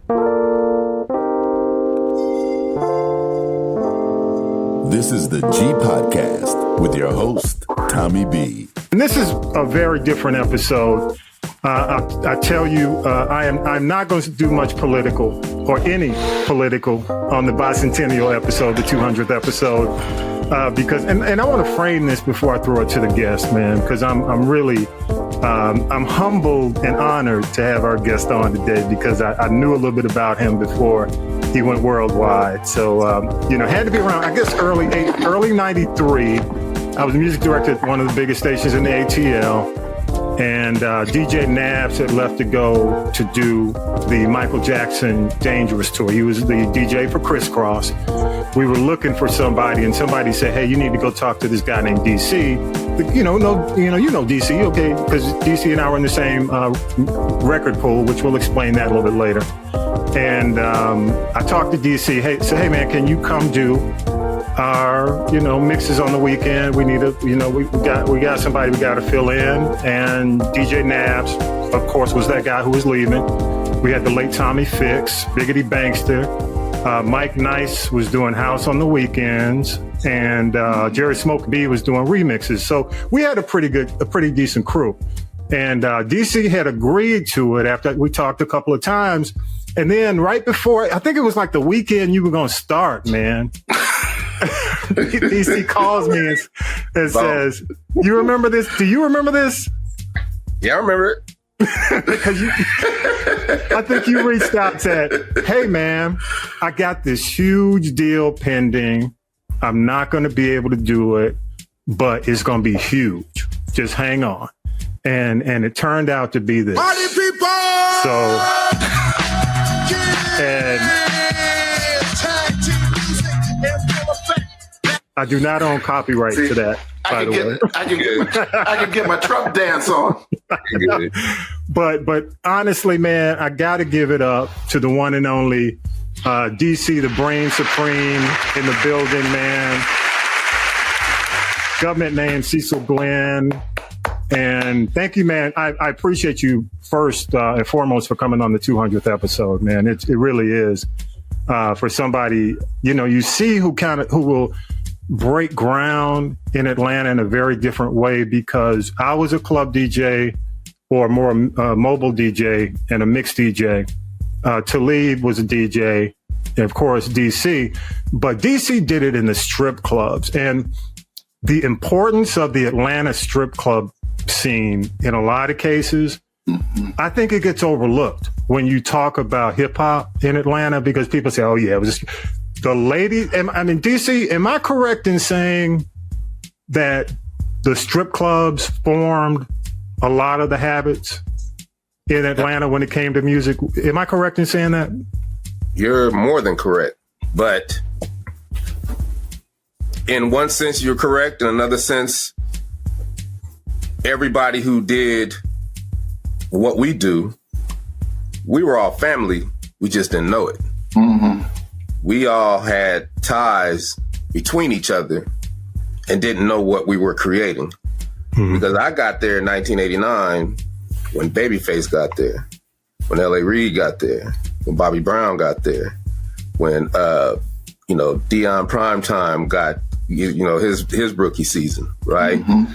This is the G Podcast with your host, Tommy B. And this is a very different episode. I tell you, I'm not going to do much political or any political on the bicentennial episode, the 200th episode, because I want to frame this before I throw it to the guest, man, because I'm really I'm humbled and honored to have our guest on today because I knew a little bit about him before he went worldwide. So, had to be around, I guess, early 93. I was music director at one of the biggest stations in the ATL. And DJ Nabs had left to go to do the Michael Jackson Dangerous tour. He was the DJ for Crisscross. We were looking for somebody, and somebody said, "Hey, you need to go talk to this guy named DC." You know DC, okay? Because DC and I were in the same record pool, which we'll explain that a little bit later. And I talked to DC. Hey man, can you come do our mixes on the weekend? We need we got somebody we got to fill in. And DJ Nabs, of course, was that guy who was leaving. We had the late Tommy Fix, Biggity Bankster. Mike Nice was doing house on the weekends, and Jerry Smoke B was doing remixes. So we had a pretty decent crew. And DC had agreed to it after we talked a couple of times. And then right before, I think it was like the weekend you were going to start, man. DC calls me and says, "You remember this? Do you remember this?" Yeah, I remember it. Because I think you reached out and said, "Hey, man, I got this huge deal pending. I'm not going to be able to do it, but it's going to be huge. Just hang on." And it turned out to be this. Party people! So, and I do not own copyright to that, by the way. I can get my Trump dance on. But honestly, man, I got to give it up to the one and only DC, the brain supreme in the building, man. Government name Cecil Glenn. And thank you, man. I appreciate you first and foremost for coming on the 200th episode, man. It really is for somebody, you see who will break ground in Atlanta in a very different way, because I was a club DJ or more mobile DJ and a mixed DJ. Talib was a DJ, and of course DC, but DC did it in the strip clubs. And the importance of the Atlanta strip club scene in a lot of cases, I think it gets overlooked when you talk about hip hop in Atlanta, because people say, "Oh yeah, it was just the lady." DC, am I correct in saying that the strip clubs formed a lot of the habits in Atlanta when it came to music? Am I correct in saying that? You're more than correct, but in one sense you're correct. In another sense, everybody who did what we do, we were all family. We just didn't know it. Mm-hmm. We all had ties between each other and didn't know what we were creating. Mm-hmm. Because I got there in 1989 when Babyface got there, when L.A. Reid got there, when Bobby Brown got there, when Dion Primetime got his rookie season, right? Mm-hmm.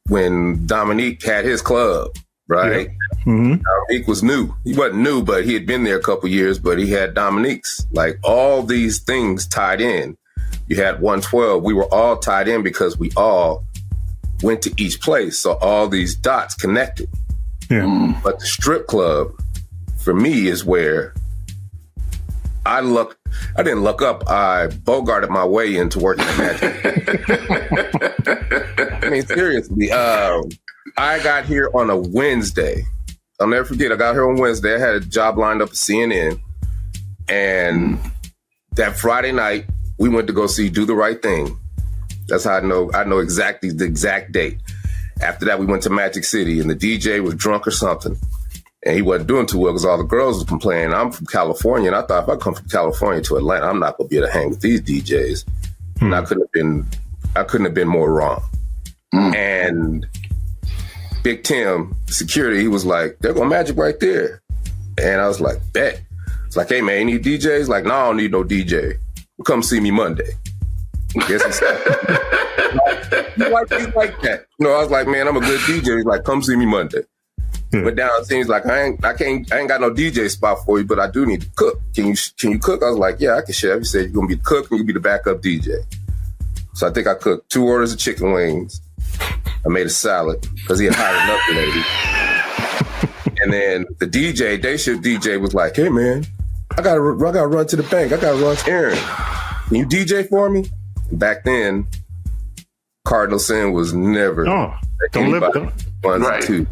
When Dominique had his club, right? Yeah. Mm-hmm. Dominique was new. He wasn't new, but he had been there a couple years, but he had Dominique's. Like, all these things tied in. You had 112. We were all tied in because we all went to each place. So all these dots connected. Yeah. But the strip club, for me, is where I didn't look up. I bogarted my way into working at Magic. I mean, seriously, I got here on a Wednesday. I'll never forget. I got here on Wednesday. I had a job lined up at CNN. And that Friday night, we went to go see Do the Right Thing. That's how I know exactly the exact date. After that, we went to Magic City, and the DJ was drunk or something. And he wasn't doing too well because all the girls was complaining. I'm from California, and I thought if I come from California to Atlanta, I'm not going to be able to hang with these DJs. And I couldn't have been more wrong. And Big Tim, security, he was like, "They're going Magic right there." And I was like, "Bet." It's like, hey man, you need DJs? Like, no, I don't need no DJ. Well, come see me Monday. Guess he's like that. You know, I was like, man, I'm a good DJ. He's like, come see me Monday. But down it seems like I ain't got no DJ spot for you, but I do need to cook. Can you cook? I was like, yeah, I can chef. He said, you're gonna be the cook and you'll be the backup DJ. So I think I cooked 2 orders of chicken wings. I made a salad because he had hired another lady. And then the DJ, day shift DJ, was like, hey man, I gotta run to the bank. I gotta run to Aaron. Can you DJ for me? Back then, Cardinal Sin was never anybody right. to.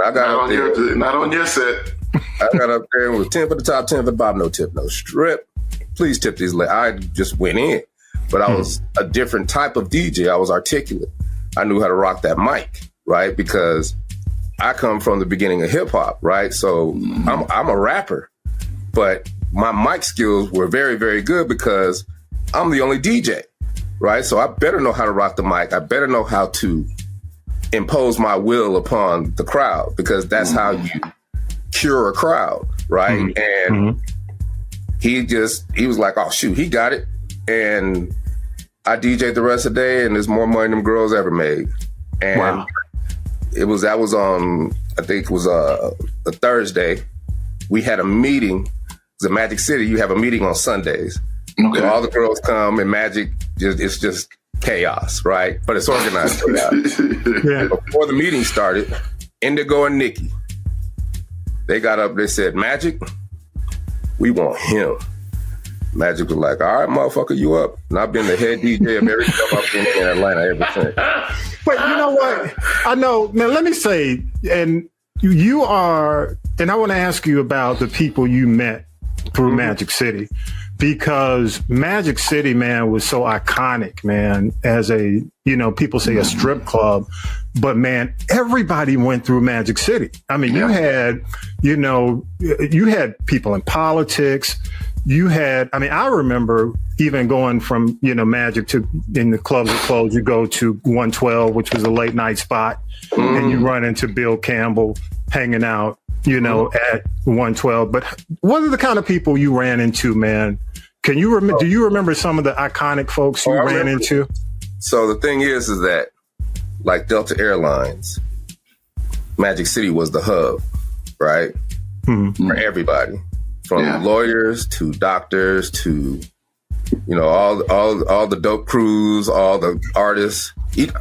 I got not on your set. I got up there and was 10 for the top, 10 for the bottom, no tip, no strip. Please tip these. I just went in, but I was a different type of DJ. I was articulate. I knew how to rock that mic, right? Because I come from the beginning of hip hop, right? So I'm a rapper, but my mic skills were very, very good because I'm the only DJ, right? So I better know how to rock the mic. I better know how to impose my will upon the crowd because that's how you cure a crowd, right? And he was like, oh shoot, he got it. And I DJ'd the rest of the day and there's more money than girls ever made. And that was on, I think it was a Thursday. We had a meeting. It's a Magic City. You have a meeting on Sundays. Okay. So all the girls come and Magic, it's just chaos, right? But it's organized chaos. Before the meeting started, Indigo and Nikki, they got up, they said, Magic, we want him. Magic was like, all right, motherfucker, you up. And I've been the head DJ of every club I've been in Atlanta ever since. But you know what? I know, man, let me say, and you are, and I want to ask you about the people you met through Magic City. Because Magic City, man, was so iconic, man, as a, people say a strip club, but man, everybody went through Magic City. I mean, you had people in politics. I remember even going from, Magic to, in the clubs are closed, you go to 112, which was a late night spot, and you run into Bill Campbell hanging out, at 112. But what are the kind of people you ran into, man? Can you do you remember some of the iconic folks you ran into? So the thing is that like Delta Airlines, Magic City was the hub, right? For everybody, from lawyers to doctors to, all the dope crews, all the artists.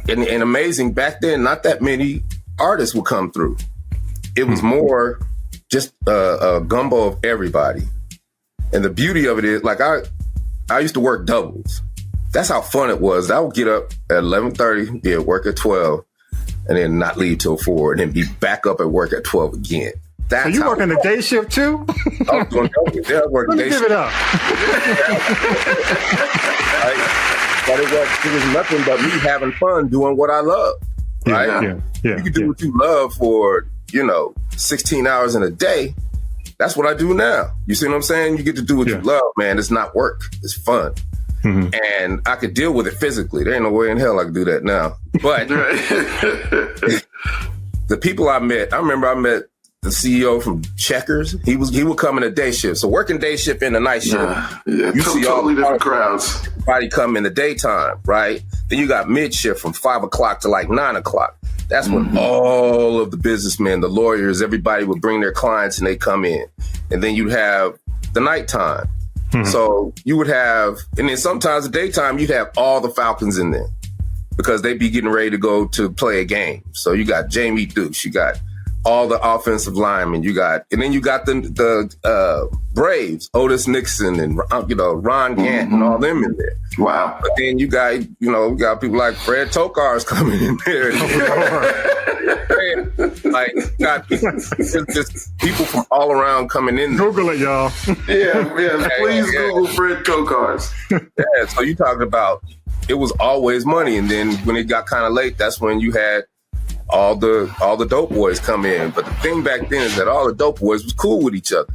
And amazing, back then, not that many artists would come through. It was more just a gumbo of everybody. And the beauty of it is, like, I used to work doubles. That's how fun it was. I would get up at 11:30, be at work at 12, and then not leave till 4, and then be back up at work at 12 again. That's so you working the day shift too? I was doing working day shift. Give it up. But it was nothing but me having fun doing what I love, right? Yeah. You can do what you love for, 16 hours in a day. That's what I do now. You see what I'm saying? You get to do what you love, man. It's not work. It's fun. And I could deal with it physically. There ain't no way in hell I could do that now. But the people I met, I remember I met the CEO from Checkers. He would come in a day shift. So working day shift and the night shift. You see totally different crowds. Everybody come in the daytime, right? Then you got mid shift from 5 o'clock to like 9 o'clock. That's when all of the businessmen, the lawyers, everybody would bring their clients and they come in. And then you'd have the nighttime. So you would have, and then sometimes the daytime, you'd have all the Falcons in there because they'd be getting ready to go to play a game. So you got Jamie Dukes, you got all the offensive linemen, and then you got the Braves, Otis Nixon and, Ron Gant and all them in there. Wow. But then you got, we got people like Fred Tokars coming in there. Like, got just people from all around coming in there. Google it, y'all. Please Google Fred Tokars. So you talking about, it was always money. And then when it got kind of late, that's when you had all the dope boys come in. But the thing back then is that all the dope boys was cool with each other.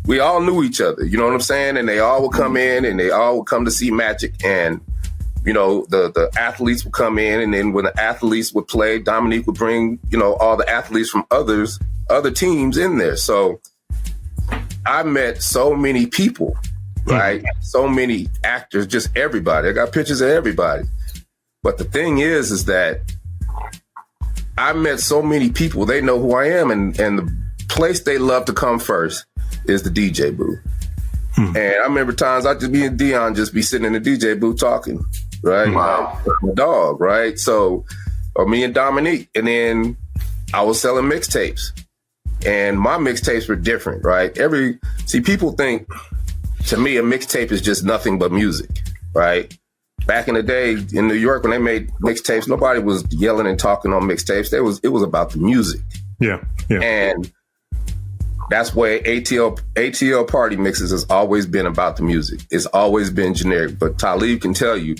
We all knew each other, you know what I'm saying? And they all would come in and they all would come to see Magic. And, the athletes would come in. And then when the athletes would play, Dominique would bring, all the athletes from other teams in there. So I met so many people, right? So many actors, just everybody. I got pictures of everybody. But the thing is that I met so many people. They know who I am, and the place they love to come first is the DJ booth. And I remember times I just be in Dion, just be sitting in the DJ booth talking, right? Wow. My dog, right? So, or me and Dominique. And then I was selling mixtapes. And my mixtapes were different, right? People think, to me, a mixtape is just nothing but music, right? Back in the day in New York, when they made mixtapes, nobody was yelling and talking on mixtapes. It was about the music. Yeah. And that's why ATL party mixes has always been about the music. It's always been generic. But Talib can tell you,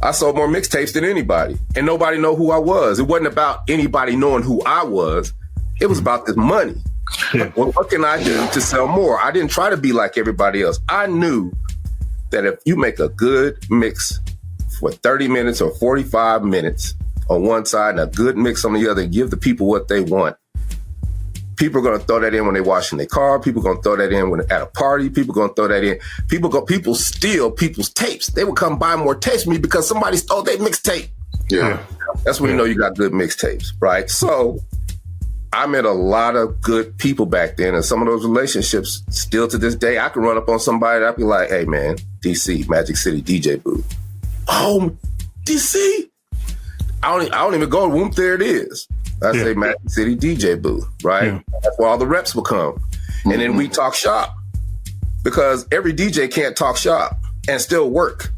I sold more mixtapes than anybody, and nobody know who I was. It wasn't about anybody knowing who I was. It was about this money. Yeah. What can I do to sell more? I didn't try to be like everybody else. I knew that if you make a good mix for 30 minutes or 45 minutes on one side and a good mix on the other, and give the people what they want, people are going to throw that in when they're washing their car. People are going to throw that in when at a party. People are going to throw that in. People steal people's tapes. They would come buy more tapes from me because somebody stole their mixtape. Yeah. That's when you know you got good mixtapes, right? So I met a lot of good people back then, and some of those relationships still to this day, I can run up on somebody and I'd be like, hey man, DC, Magic City DJ booth. Oh, DC? I don't even go, whoop, there it is. I say Magic City DJ booth, right? Yeah. That's where all the reps will come. And then we talk shop, because every DJ can't talk shop and still work.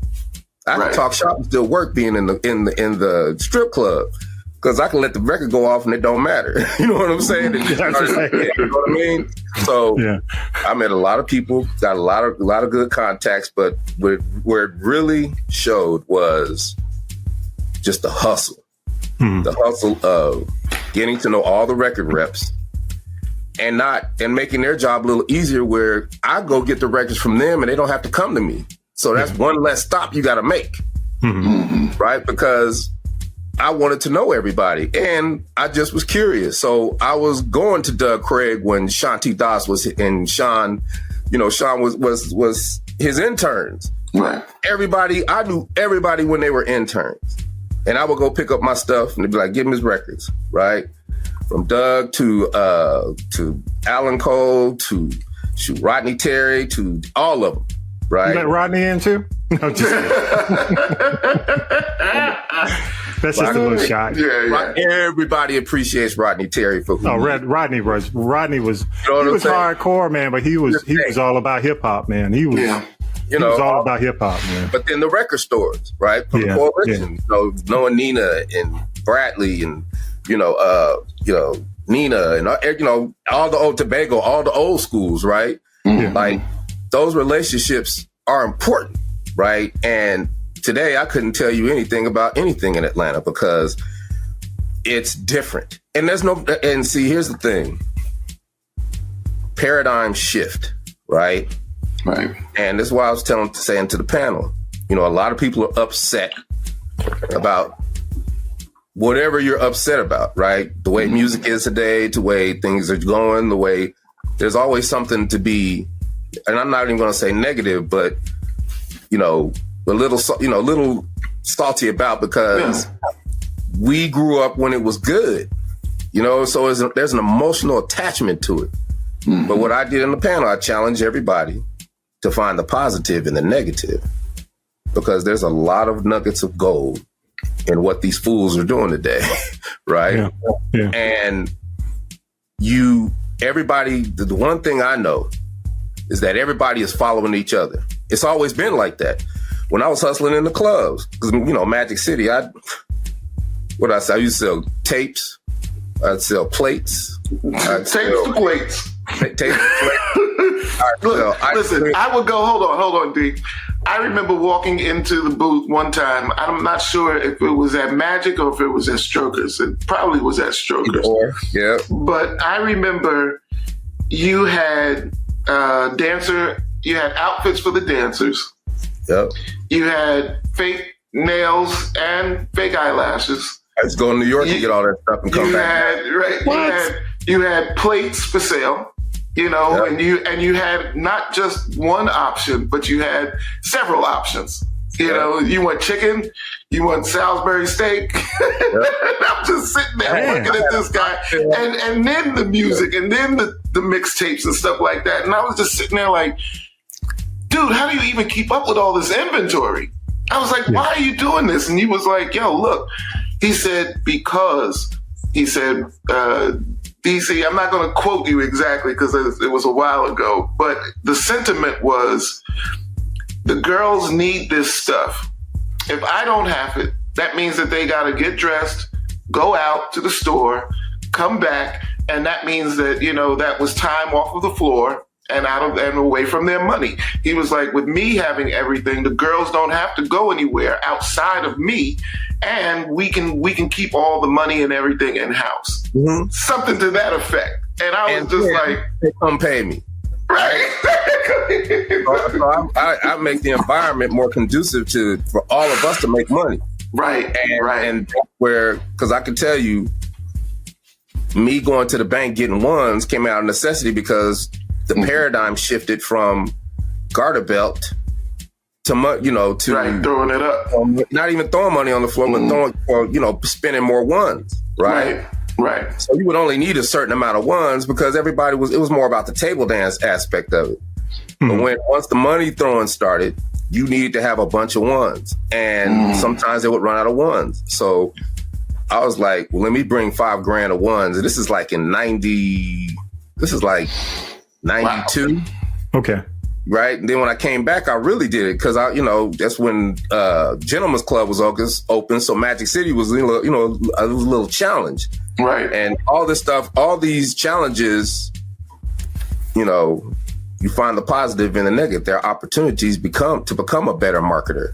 I can talk shop and still work being in the strip club, because I can let the record go off and it don't matter. You know what I'm saying? You know what I mean? So I met a lot of people, got a lot of good contacts, but where it really showed was just the hustle. The hustle of getting to know all the record reps and making their job a little easier, where I go get the records from them and they don't have to come to me. So that's one less stop you got to make, right? Because I wanted to know everybody, and I just was curious. So I was going to Doug Craig when Shanti Das was, and Sean, Sean was his interns. Right. I knew everybody when they were interns. And I would go pick up my stuff and they'd be like, give him his records, right? From Doug to Alan Cole to Rodney Terry to all of them, right? You let Rodney in too? No, just kidding. That's just a little shot. Yeah. Everybody appreciates Rodney Terry for who. Rodney was hardcore, man, but he was all about hip hop, man. He was all about hip hop, man. But then the record stores, right? From the Coalition, knowing Nina and Bradley and Nina and all the old Tobago, all the old schools, right? Like those relationships are important, right? And today I couldn't tell you anything about anything in Atlanta because it's different. And see, here's the thing. Paradigm shift, right? Right. And this is why I was saying to the panel, a lot of people are upset about whatever you're upset about, right? The way music is today, the way things are going, the way there's always something to be, and I'm not even going to say negative, but, a little salty about, because we grew up when it was good, so there's an emotional attachment to it. But what I did in the panel, I challenged everybody to find the positive in the negative, because there's a lot of nuggets of gold in what these fools are doing today, right? Yeah. And everybody, the one thing I know is that everybody is following each other. It's always been like that. When I was hustling in the clubs, because, Magic City, I used to sell tapes, I'd sell plates. Tapes to plates. Tapes to plates. Listen, I would go, hold on, D. I remember walking into the booth one time. I'm not sure if it was at Magic or if it was at Strokers. It probably was at Strokers. Yeah. But I remember you had you had outfits for the dancers. Yep. You had fake nails and fake eyelashes. I used to go to New York to get all that stuff and come back. You had plates for sale. you know, and you had not just one option, but you had several options. You know, you want chicken, you want Salisbury steak. I'm just sitting there looking at this guy, and then the music, and then the mixtapes and stuff like that. And I was just sitting there like, dude, how do you even keep up with all this inventory? I was like, why are you doing this? And he was like, yo, look. He said, because, he said, DC, I'm not going to quote you exactly because it was a while ago, but the sentiment was, the girls need this stuff. If I don't have it, that means that they got to get dressed, go out to the store, come back, and that means that, you know, that was time off of the floor and and away from their money. He was like, with me having everything, the girls don't have to go anywhere outside of me, and we can keep all the money and everything in house. Mm-hmm. Something to that effect. And I was just like, they come pay me. Right. So I make the environment more conducive for all of us to make money. Right. And where, because I can tell you, me going to the bank getting ones came out of necessity because the paradigm shifted from garter belt to, you know, to throwing it up. Not even throwing money on the floor, but throwing, or, you know, spending more ones. Right. So you would only need a certain amount of ones because it was more about the table dance aspect of it. But once the money throwing started, you needed to have a bunch of ones. And sometimes they would run out of ones. So I was like, well, let me bring $5,000 of ones. And this is like in 92. Wow. Okay. Right. And then when I came back, I really did it because that's when Gentleman's Club was open. So Magic City was, it was a little challenge. Right. And all this stuff, all these challenges, you know, you find the positive and the negative. There are opportunities to become a better marketer,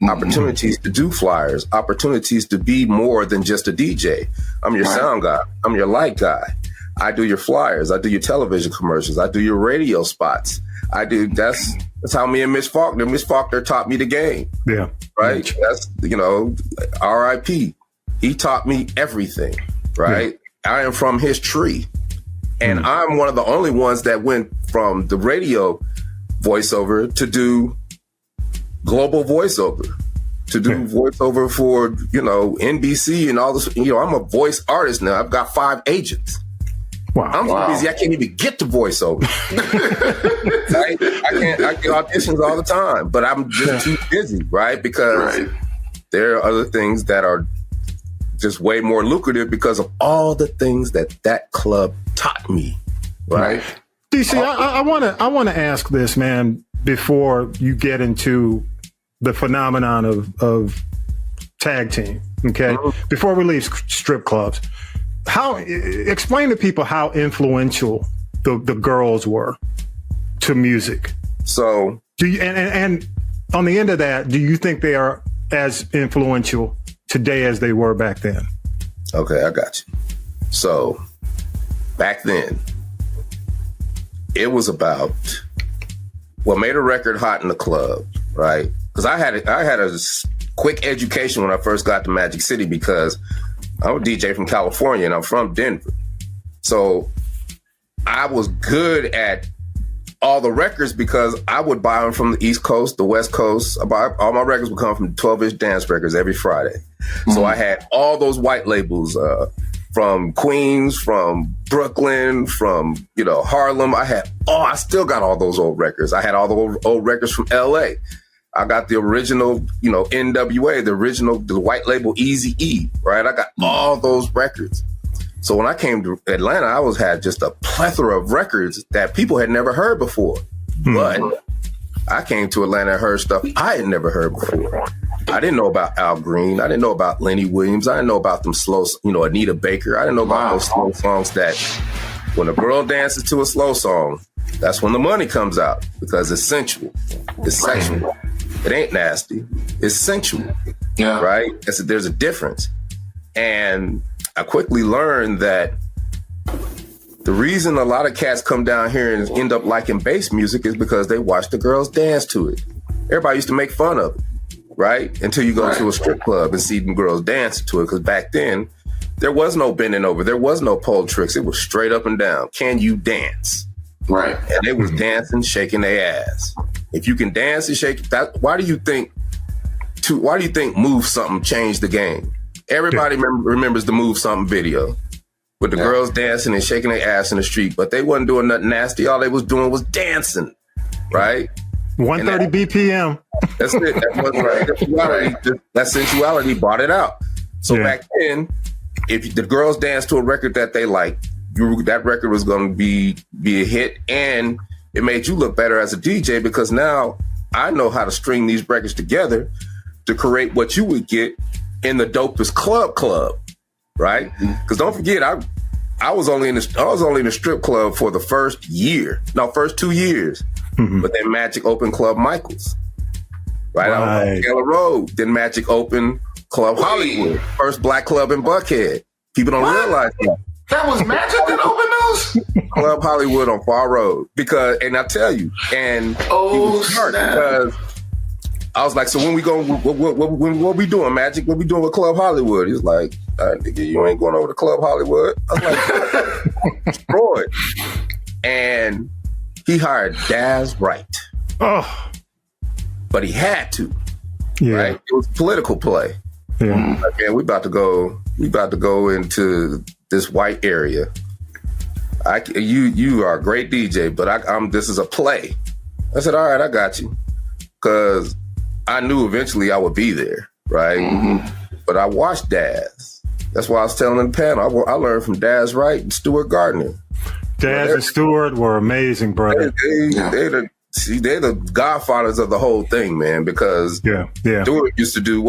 opportunities to do flyers, opportunities to be more than just a DJ. I'm your sound guy. I'm your light guy. I do your flyers. I do your television commercials. I do your radio spots. That's how me and Miss Faulkner taught me the game. Yeah. Right. That's, R.I.P. He taught me everything. Right. Yeah. I am from his tree. And I'm one of the only ones that went from the radio voiceover to do global voiceover, to do voiceover for, NBC and all this. I'm a voice artist now. I've got 5 agents. Wow. I'm so busy I can't even get to voiceover. Right? I get auditions all the time, but I'm just too busy, right? Because there are other things that are just way more lucrative because of all the things that club taught me, right? DC, I want to ask this, man, before you get into the phenomenon of tag team, okay? Before we leave strip clubs. Explain to people how influential the girls were to music. So do you, and on the end of that, do you think they are as influential today as they were back then? Okay, I got you. So back then, it was about what made a record hot in the club, right? Because I had a quick education when I first got to Magic City because I'm a DJ from California and I'm from Denver. So I was good at all the records because I would buy them from the East Coast, the West Coast. All my records would come from 12-inch dance records every Friday. So I had all those white labels from Queens, from Brooklyn, from, Harlem. I still got all those old records. I had all the old records from LA. I got the original, NWA, the white label Eazy-E, right? I got all those records. So when I came to Atlanta, I had just a plethora of records that people had never heard before. But I came to Atlanta and heard stuff I had never heard before. I didn't know about Al Green. I didn't know about Lenny Williams. I didn't know about them slow, Anita Baker. I didn't know about those slow songs that when a girl dances to a slow song, that's when the money comes out because it's sensual. It's sexual. It ain't nasty. It's sensual. Yeah. Right? There's a difference. And I quickly learned that the reason a lot of cats come down here and end up liking bass music is because they watch the girls dance to it. Everybody used to make fun of it, right? Until you go to a strip club and see them girls dance to it. Because back then, there was no bending over. There was no pole tricks. It was straight up and down. Can you dance? Right. And they was dancing, shaking their ass. If you can dance and shake that, why do you think Move Something changed the game? Everybody remembers the Move Something video with the girls dancing and shaking their ass in the street, but they wasn't doing nothing nasty. All they was doing was dancing, right? 130 BPM. That's it. That wasn't right. That sensuality brought it out. So back then, if the girls danced to a record that they liked, that record was going to be a hit, and it made you look better as a DJ because now I know how to string these records together to create what you would get in the dopest club, right? Because don't forget, I was only in the strip club for the first 2 years, but then Magic opened Club Michael's, right? I was on Taylor Road. Then Magic opened Club Hollywood, first black club in Buckhead. People don't realize that. That was Magic that opened those? Club Hollywood on Far Road. And I tell you, and it was hard because I was like, so when we going, what we doing, Magic? What we doing with Club Hollywood? He's like, nigga, you ain't going over to Club Hollywood. I was like, destroyed. And he hired Daz Wright. Oh. But he had to. Yeah. Right? It was political play. Yeah. Like, man, we about to go into this white area. You are a great DJ, but this is a play. I said, all right, I got you. Because I knew eventually I would be there, right? But I watched Daz. That's why I was telling the panel. I learned from Daz Wright and Stuart Gardner. Daz and Stuart were amazing, brother. They're the godfathers of the whole thing, man, because Stuart used to do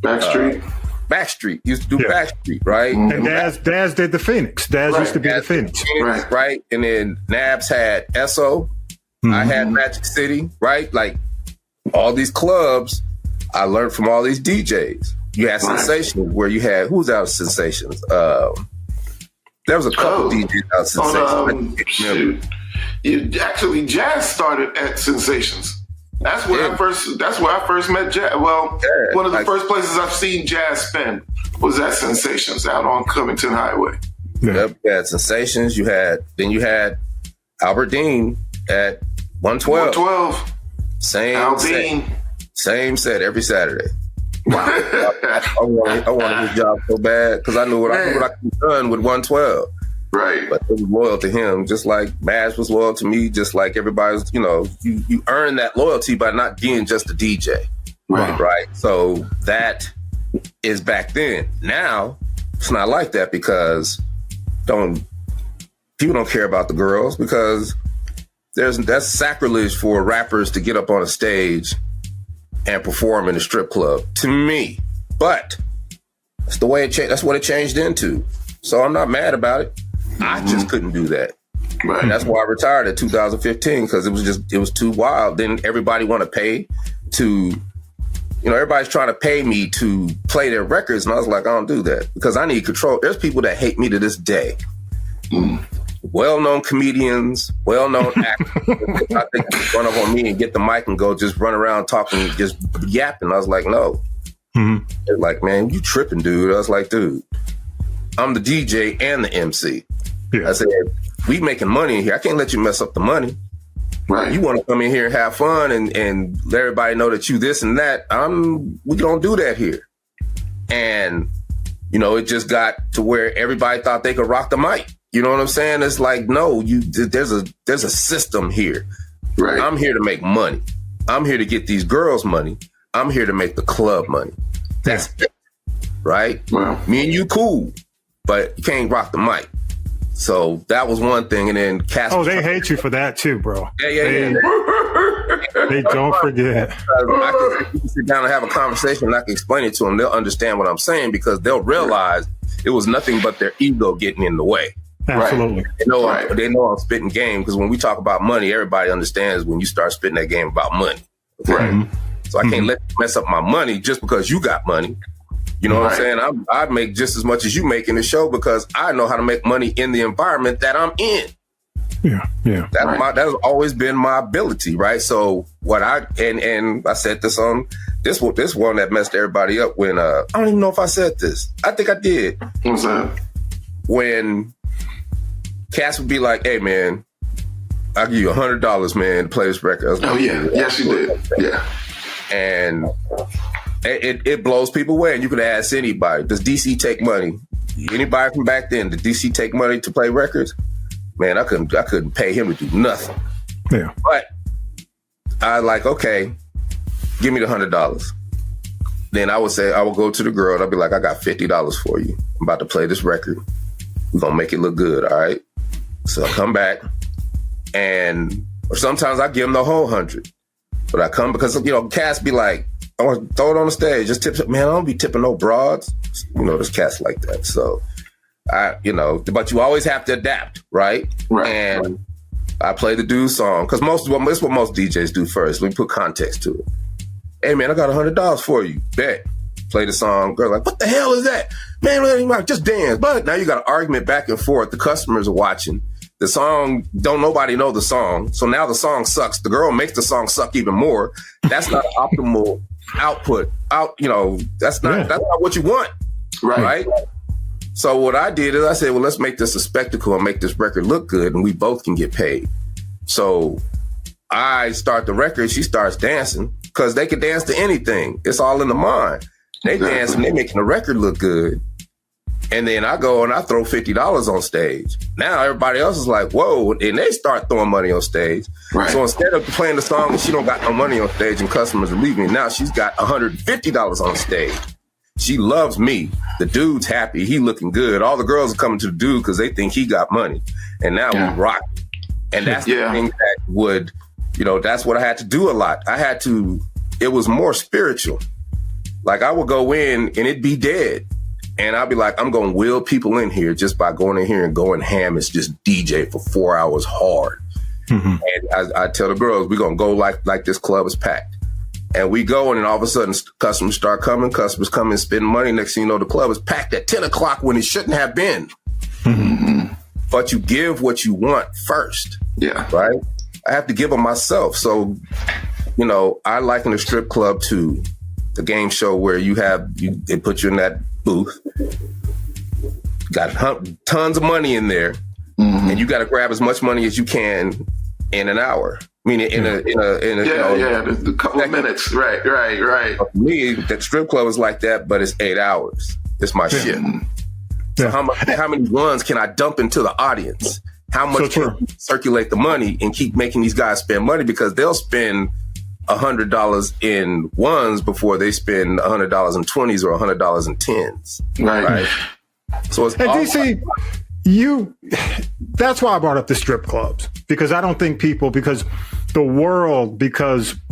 Backstreet. Used to do Backstreet, right? And Daz did the Phoenix. Daz used to be the Phoenix. Right? And then Nabs had Esso. I had Magic City, right? Like all these clubs, I learned from all these DJs. You had Sensations where you had, who's out of Sensations? There was a couple DJs out of Sensations. Actually, Jazz started at Sensations. That's where I first met Jazz. Well, one of the first places I've seen Jazz spin was at Sensations out on Covington Highway. Yep, you had Sensations. You had Albert Dean at 112. Same set every Saturday. Wow. I wanted his job so bad because I knew what I could have done with 112. Right. But it was loyal to him, just like Maz was loyal to me, just like everybody's, you earn that loyalty by not being just a DJ. Right. So that is back then. Now, it's not like that because people don't care about the girls because that's sacrilege for rappers to get up on a stage and perform in a strip club, to me. But that's the way that's what it changed into. So I'm not mad about it. I just couldn't do that. Right. And that's why I retired in 2015 because it was too wild. Then everybody want to pay to, everybody's trying to pay me to play their records. And I was like, I don't do that because I need control. There's people that hate me to this day. Well-known comedians, well-known actors. I think run up on me and get the mic and go just run around talking, just yapping. I was like, no. They're like, man, you tripping, dude. I was like, dude, I'm the DJ and the MC. I said, we making money in here. I can't let you mess up the money. Right. You want to come in here and have fun and let everybody know that you this and that. We don't do that here. And, it just got to where everybody thought they could rock the mic. You know what I'm saying? It's like, no, there's a system here. Right. I'm here to make money. I'm here to get these girls money. I'm here to make the club money. That's it. Right? Wow. Me and you cool, but you can't rock the mic. So that was one thing. And then they hate you for that too, bro. Yeah. They don't forget. I can sit down and have a conversation and I can explain it to them. They'll understand what I'm saying because they'll realize it was nothing but their ego getting in the way. Absolutely. Right. They know I'm spitting game because when we talk about money, everybody understands when you start spitting that game about money. Right. So I can't let you mess up my money just because you got money. You know what I'm saying? I make just as much as you make in the show because I know how to make money in the environment that I'm in. Yeah. That has always been my ability, right? So what I said this on this one that messed everybody up when I don't even know if I said this. I think I did. What's that? When Cass would be like, hey, man, I'll give you $100, man, to play this record. Oh, yeah. Yes, you did. Yeah. And it blows people away. And you could ask anybody, does DC take money? Anybody from back then, did DC take money to play records? Man, I couldn't pay him to do nothing. Yeah. But I like, okay, give me the $100. Then I would go to the girl and I'd be like, I got $50 for you. I'm about to play this record. We're going to make it look good, all right? So I come back or sometimes I give them the whole 100. But I come because, cats be like, I want to throw it on the stage. Just tip, man, I don't be tipping no broads. There's cats like that. So but you always have to adapt, right? Right. And I play the dude's song because it's what most DJs do first. We put context to it. Hey, man, I got $100 for you. Bet. Play the song. Girl, like, what the hell is that? Man, just dance. But now you got an argument back and forth. The customers are watching. The song, don't nobody know the song. So now the song sucks. The girl makes the song suck even more. That's not optimal output. That's not what you want. Right? So what I did is I said, well, let's make this a spectacle and make this record look good and we both can get paid. So I start the record. She starts dancing because they can dance to anything. It's all in the mind. They dance and they making the record look good. And then I go and I throw $50 on stage. Now everybody else is like, whoa, and they start throwing money on stage. Right. So instead of playing the song and she don't got no money on stage and customers are leaving, now she's got $150 on stage. She loves me. The dude's happy. He looking good. All the girls are coming to the dude because they think he got money. And now we rock. And that's the thing that would, that's what I had to do a lot. It was more spiritual. Like I would go in and it'd be dead. And I'd be like, I'm going to wheel people in here just by going in here and going ham. It's just DJ for 4 hours hard. Mm-hmm. And I tell the girls, we're going to go like this club is packed. And we go and then all of a sudden customers start coming. Customers come and spend money. Next thing you know, the club is packed at 10 o'clock when it shouldn't have been. Mm-hmm. But you give what you want first. Yeah. Right? I have to give them myself. So, I liken the strip club to the game show where they put you in that booth, got tons of money in there, and you got to grab as much money as you can in an hour. I mean, in a couple of minutes. Right. For me, that strip club is like that, but it's 8 hours. It's my shit. So how many runs can I dump into the audience? How much can I circulate the money and keep making these guys spend money because they'll spend $100 in ones before they spend $100 in 20s or $100 in 10s. Right. So it's DC, that's why I brought up the strip clubs, because I don't think because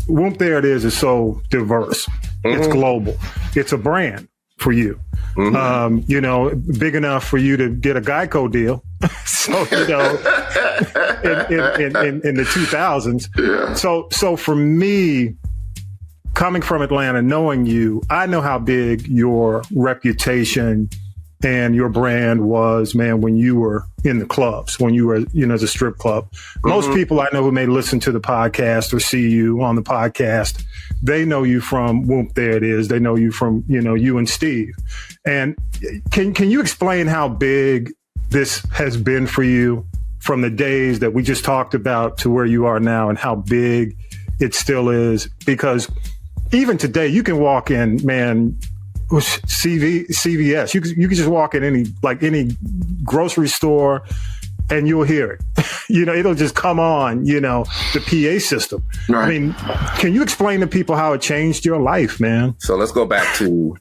Whoop There It Is so diverse. Mm-hmm. It's global. It's a brand for you. Mm-hmm. Big enough for you to get a Geico deal. So, in the 2000s. Yeah. So for me, coming from Atlanta, knowing you, I know how big your reputation and your brand was, man, when you were in the clubs, when you were, as a strip club. Mm-hmm. Most people I know who may listen to the podcast or see you on the podcast, they know you from Whoop There It Is. They know you from, you and Steve. And can you explain how big this has been for you from the days that we just talked about to where you are now and how big it still is? Because even today, you can walk in, man, CVS. You can just walk in any grocery store and you'll hear it. It'll just come on, the PA system. Right. I mean, can you explain to people how it changed your life, man? So let's go back to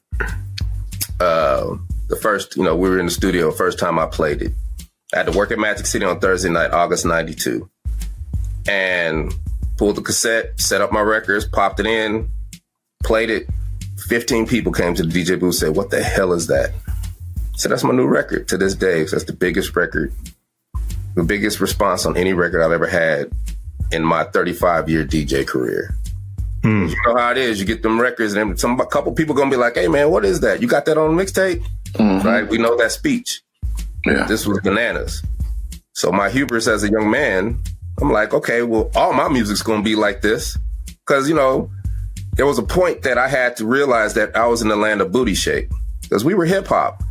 the first, we were in the studio, first time I played it. I had to work at Magic City on Thursday night, August 92. And pulled the cassette, set up my records, popped it in, played it. 15 people came to the DJ booth and said, what the hell is that? I said, that's my new record to this day. So that's the biggest record, the biggest response on any record I've ever had in my 35-year DJ career. Mm. You know how it is. You get them records and a couple people going to be like, hey, man, what is that? You got that on a mixtape? Mm-hmm. Right? We know that speech. Yeah. This was bananas. So my hubris as a young man, I'm like, okay, well, all my music's going to be like this. Because, there was a point that I had to realize that I was in the land of booty shake. Because we were hip hop.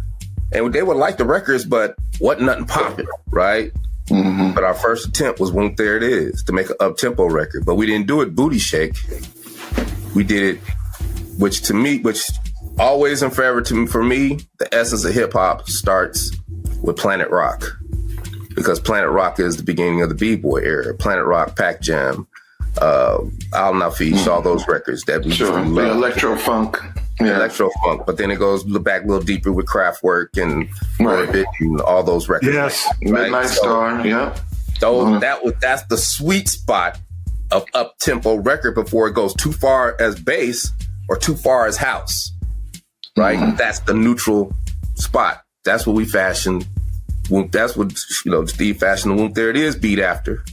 And they would like the records, but wasn't nothing popping, right? But our first attempt was Won't There It Is to make an up-tempo record. But we didn't do it booty shake. We did it, which always and forever for me, the essence of hip hop starts with Planet Rock. Because Planet Rock is the beginning of the B-boy era. Planet Rock, Pac Jam, Al Nafish, all those records that we the electro funk. Yeah. Electro funk, but then it goes back a little deeper with Kraftwerk and Orbit and all those records. Yes, right? Midnight Star. Yeah, that's the sweet spot of up tempo record before it goes too far as bass or too far as house. Right, that's the neutral spot. That's what we fashioned. That's what Steve fashioned the Won't There It Is beat after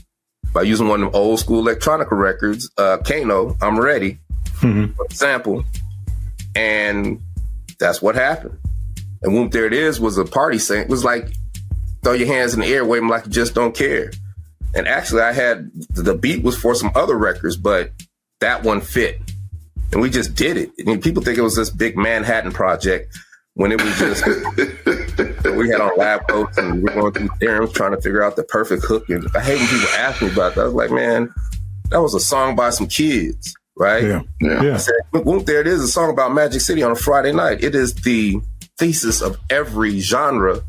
by using one of them old school electronica records, Kano, I'm Ready, sample. And that's what happened. And Whoop There It Is was a party saying, it was like, throw your hands in the air, wave them like you just don't care. And actually I had, the beat was for some other records, but that one fit. And we just did it. I mean, people think it was this big Manhattan project when it was just, we had on lab coats and we're going through theorems trying to figure out the perfect hook. And I hate when people ask me about that. I was like, man, that was a song by some kids. Right? Yeah. I said, Whoop, There It Is, a song about Magic City on a Friday night. It is the thesis of every genre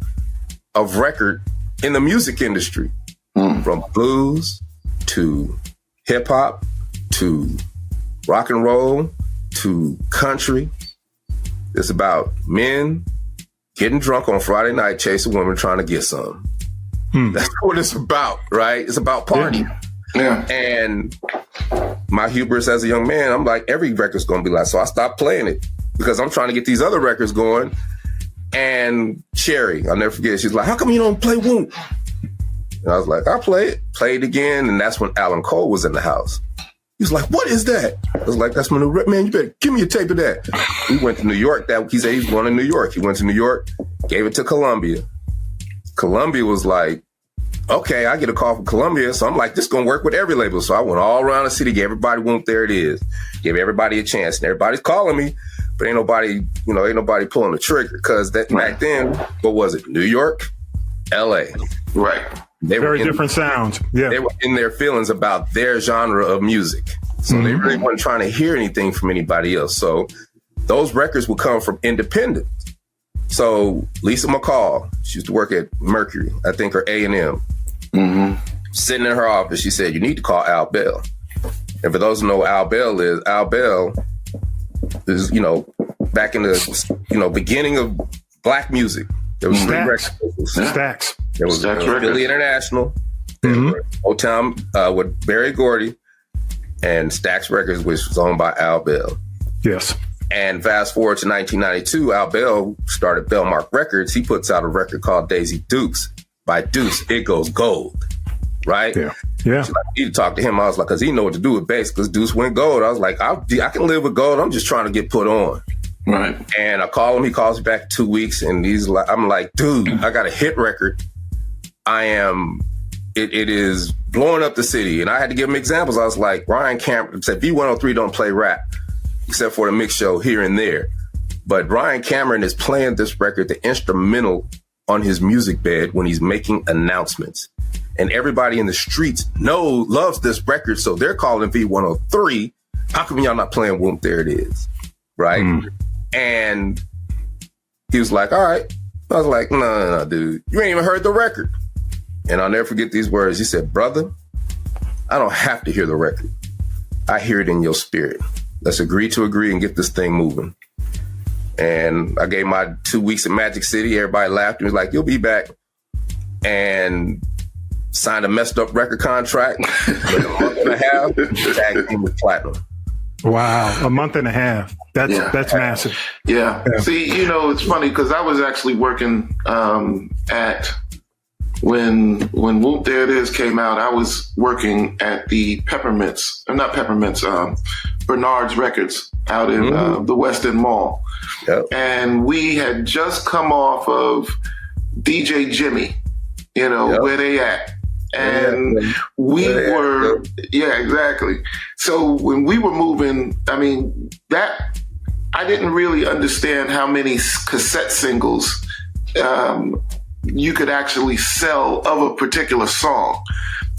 of record in the music industry, from blues to hip hop to rock and roll to country. It's about men getting drunk on Friday night, chasing women, trying to get some. That's what it's about, right? It's about partying. Yeah. And my hubris as a young man, I'm like, every record's going to be like, so I stopped playing it because I'm trying to get these other records going. And Carey, I'll never forget, she's like, how come you don't play Whoop? And I was like, I'll play it. Played again. And that's when Alan Cole was in the house. He was like, what is that? I was like, that's my new man, you better give me a tape of that. We went to New York. He said he was going to New York. He went to New York, gave it to Columbia. Columbia was like, okay, I get a call from Columbia. So I'm like, this is going to work with every label. So I went all around the city, gave everybody Whoop There It Is, gave everybody a chance. And everybody's calling me, but ain't nobody pulling the trigger. Because back then, what was it? New York, LA. Right. Very different sounds. Yeah. They were in their feelings about their genre of music. So they really weren't trying to hear anything from anybody else. So those records would come from independent. So Lisa McCall, she used to work at Mercury, I think, or A&M. Sitting in her office, she said, you need to call Al Bell. And for those who know what Al Bell is back in the, beginning of black music, there was three records. Stacks. There was Philly International, Motown with Berry Gordy, and Stax Records, which was owned by Al Bell. Yes. And fast forward to 1992, Al Bell started Bellmark Records. He puts out a record called Daisy Dukes. By Deuce, it goes gold, right? Yeah. So I need to talk to him. I was like, because he know what to do with bass, because Deuce went gold. I was like, I can live with gold. I'm just trying to get put on. Right. And I call him. He calls me back in 2 weeks, and I'm like, dude, I got a hit record. It is blowing up the city. And I had to give him examples. I was like, Ryan Cameron said V103 don't play rap, except for the mix show here and there. But Ryan Cameron is playing this record, the instrumental, on his music bed when he's making announcements. And everybody in the streets loves this record, so they're calling V103. How come y'all not playing Whoop There It Is? Right? And he was like, all right. I was like, no, dude. You ain't even heard the record. And I'll never forget these words. He said, brother, I don't have to hear the record. I hear it in your spirit. Let's agree to agree and get this thing moving. And I gave my 2 weeks in Magic City. Everybody laughed and was like, you'll be back. And signed a messed up record contract. With a month and a half, tagged him with platinum. Wow. A month and a half. That's massive. Yeah. See, it's funny because I was actually working at when Whoop There It Is came out, I was working at the Bernard's Records out in the West End Mall. Yep. And we had just come off of DJ Jimmy, where they at. And we were, exactly. So when we were moving, I didn't really understand how many cassette singles you could actually sell of a particular song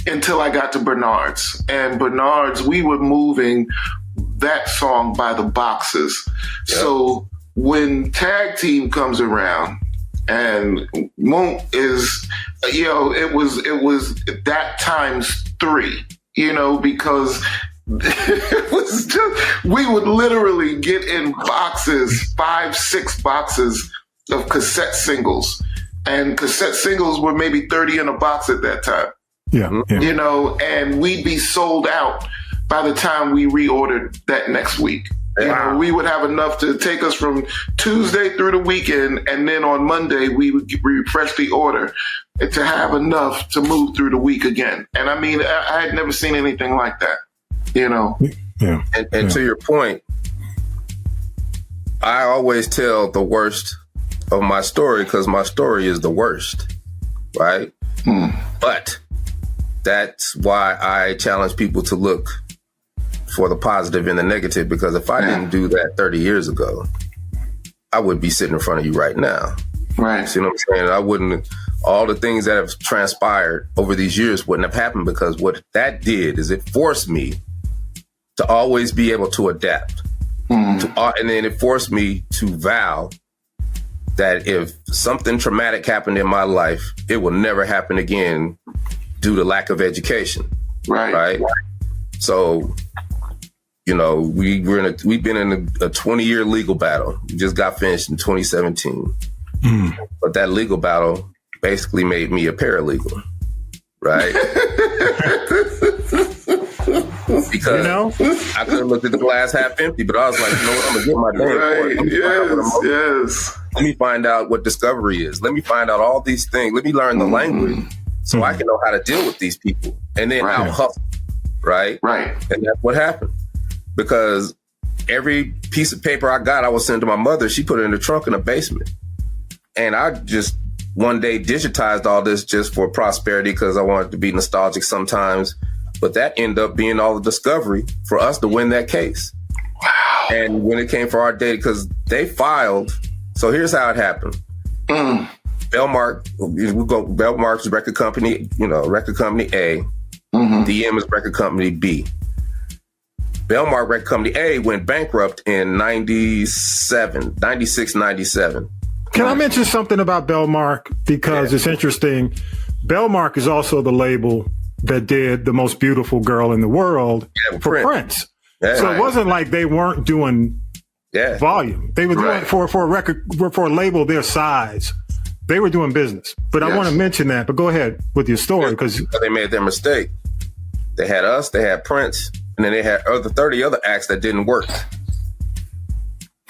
until I got to Bernard's. And Bernard's, we were moving that song by the boxes. Yep. So when Tag Team comes around and Monk is, it was that times 3, because it was just, we would literally get in boxes, 5-6 boxes of cassette singles. And cassette singles were maybe 30 in a box at that time. Yeah. And we'd be sold out by the time we reordered that next week. Wow. We would have enough to take us from Tuesday through the weekend, and then on Monday we would refresh the order to have enough to move through the week again. And I mean, I had never seen anything like that, Yeah. And to your point, I always tell the worst of my story because my story is the worst, right? But that's why I challenge people to look for the positive and the negative, because if I didn't do that 30 years ago, I would be sitting in front of you right now. Right. See what I'm saying? I wouldn't, all the things that have transpired over these years wouldn't have happened, because what that did is it forced me to always be able to adapt. And then it forced me to vow that if something traumatic happened in my life, it will never happen again due to lack of education. Right. So, we've been in a 20-year legal battle. We just got finished in 2017. But that legal battle basically made me a paralegal, right? Because I could have looked at the glass half empty, but I was like, I'm going to get my damn Yes. Let me find out what discovery is. Let me find out all these things. Let me learn the language so I can know how to deal with these people. And then I'll hustle, right? Right. And that's what happened. Because every piece of paper I got, I would send to my mother. She put it in the trunk in the basement. And I just one day digitized all this just for prosperity, because I wanted to be nostalgic sometimes. But that ended up being all the discovery for us to win that case. Wow. And when it came for our data, because they filed. So here's how it happened. Bellmark's record company, record company A. DM is record company B. Bellmark record company A went bankrupt in 96, 97. Can I mention something about Bellmark? Because it's interesting. Bellmark is also the label that did The Most Beautiful Girl in the World for Prince. So it wasn't like they weren't doing volume. They were doing for a record, for a label their size. They were doing business. But I want to mention that. But go ahead with your story, because they made their mistake. They had us, they had Prince, and then they had 30 other acts that didn't work.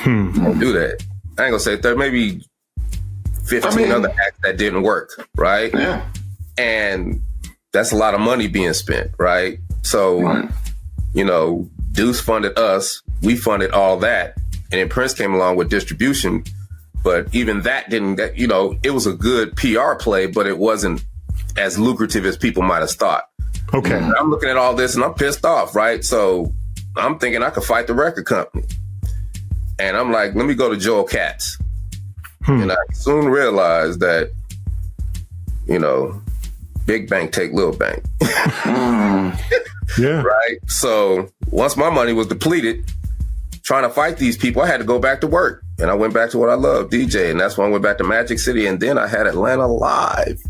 Don't do that. I ain't gonna say 30, maybe 15 other acts that didn't work, right? Yeah. And that's a lot of money being spent, right? So, Deuce funded us, we funded all that, and then Prince came along with distribution. But even that didn't, it was a good PR play, but it wasn't as lucrative as people might have thought. Okay. And I'm looking at all this and I'm pissed off, right? So I'm thinking I could fight the record company. And I'm like, let me go to Joel Katz. And I soon realized that, big bank take little bank. Yeah. Right? So once my money was depleted, trying to fight these people, I had to go back to work. And I went back to what I love, DJ. And that's when I went back to Magic City. And then I had Atlanta Live.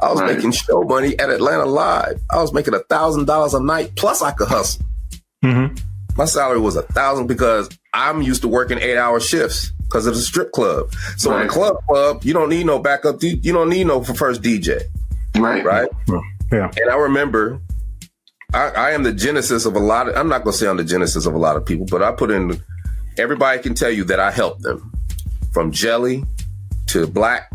I was making show money at Atlanta Live. I was making $1,000 a night, plus I could hustle. My salary was $1,000 because I'm used to working 8-hour shifts because of the strip club. So in a club, you don't need no backup. You don't need no first DJ. Right? Yeah. And I remember I am the genesis of a lot of, I'm not going to say I'm the genesis of a lot of people, but I put in, everybody can tell you that I helped them. From Jelly to Black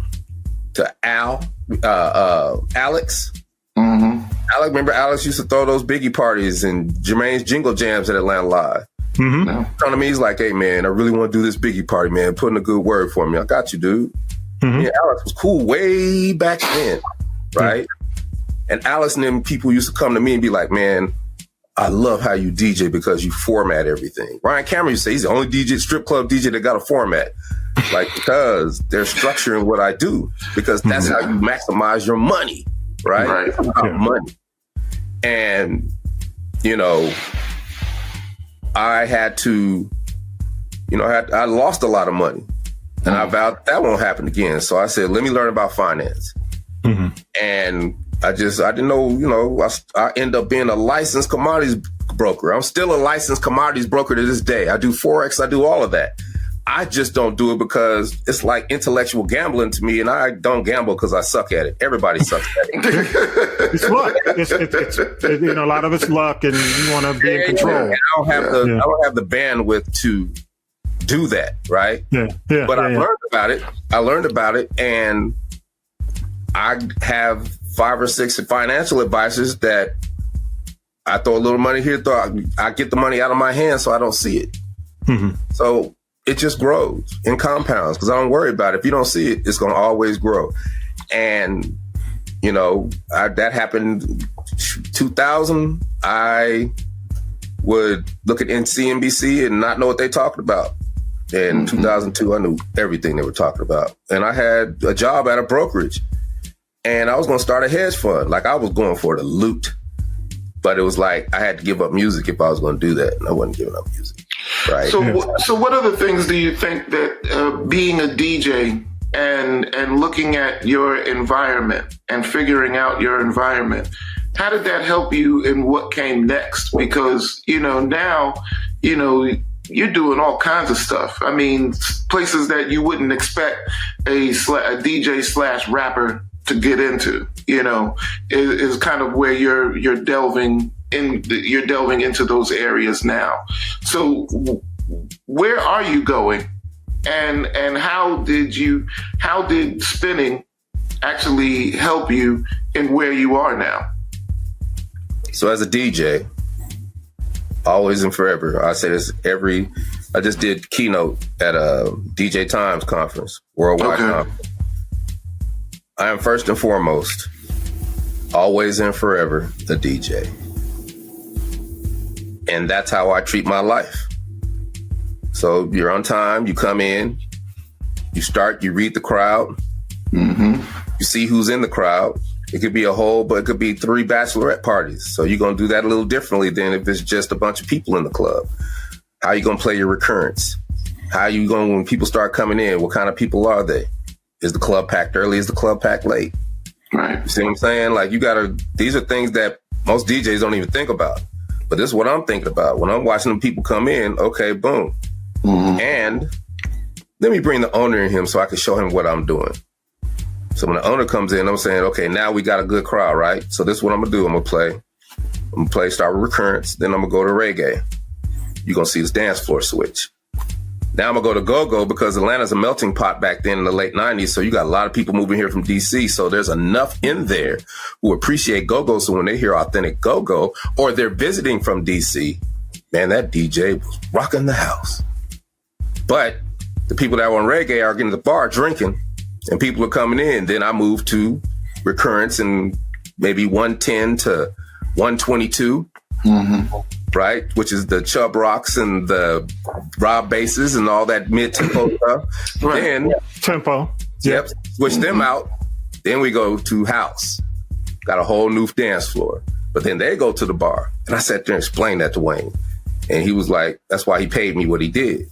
to Alex. Remember Alex used to throw those Biggie parties and Jermaine's Jingle Jams at Atlanta Live. Come to me, he's like, hey man, I really want to do this Biggie party, man. Put in a good word for me. I got you, dude. Yeah, Alex was cool way back then, right? And Alex and them people used to come to me and be like, man, I love how you DJ because you format everything. Ryan Cameron used to say he's the only DJ, strip club DJ that got a format. Like, because they're structuring what I do, because that's how you maximize your money, right? Money. And, I had to, I lost a lot of money, and I vowed that won't happen again. So I said, let me learn about finance. And I didn't know, I end up being a licensed commodities broker. I'm still a licensed commodities broker to this day. I do Forex. I do all of that. I just don't do it because it's like intellectual gambling to me, and I don't gamble because I suck at it. Everybody sucks at it. It's luck. It's a lot of it's luck, and you want to be in control. And I don't have the bandwidth to do that, right? But I learned about it. I learned about it, and I have 5 or 6 financial advisors that I throw a little money here, I get the money out of my hands so I don't see it. So it just grows and compounds because I don't worry about it. If you don't see it, it's going to always grow. And, that happened 2000. I would look at CNBC and not know what they talked about. In 2002, I knew everything they were talking about. And I had a job at a brokerage, and I was going to start a hedge fund. Like, I was going for the loot. But it was like I had to give up music if I was going to do that, and I wasn't giving up music. Right. So what other things do you think that being a DJ and looking at your environment and figuring out your environment, how did that help you in what came next? Because, now, you're doing all kinds of stuff. I mean, places that you wouldn't expect a DJ / rapper to get into, is kind of where you're delving into those areas now. So where are you going? And how did spinning actually help you in where you are now? So as a DJ, always and forever, I say this I just did keynote at a DJ Times conference, worldwide conference. I am first and foremost, always and forever, the DJ. And that's how I treat my life. So you're on time, you come in, you read the crowd, you see who's in the crowd. It could be a whole, but it could be 3 bachelorette parties. So you're going to do that a little differently than if it's just a bunch of people in the club. How you going to play your recurrence? How you going, when people start coming in, what kind of people are they? Is the club packed early? Is the club packed late? Right. You see what I'm saying? These are things that most DJs don't even think about. But this is what I'm thinking about. When I'm watching the people come in, okay, boom. And let me bring the owner in him so I can show him what I'm doing. So when the owner comes in, I'm saying, okay, now we got a good crowd, right? So this is what I'm going to do. I'm going to play, start with recurrence. Then I'm going to go to reggae. You're going to see this dance floor switch. Now I'm going to go to go-go because Atlanta's a melting pot back then in the late 90s. So you got a lot of people moving here from DC. So there's enough in there who appreciate go-go. So when they hear authentic go-go or they're visiting from DC, man, that DJ was rocking the house. But the people that were on reggae are getting to the bar drinking and people are coming in. Then I move to recurrence and maybe 110 to 122. Right, which is the Chubb Rocks and the Rob basses and all that mid-tempo stuff. Right. Then tempo. Yep. Switch them out. Then we go to house. Got a whole new dance floor. But then they go to the bar. And I sat there and explained that to Wayne. And he was like, that's why he paid me what he did.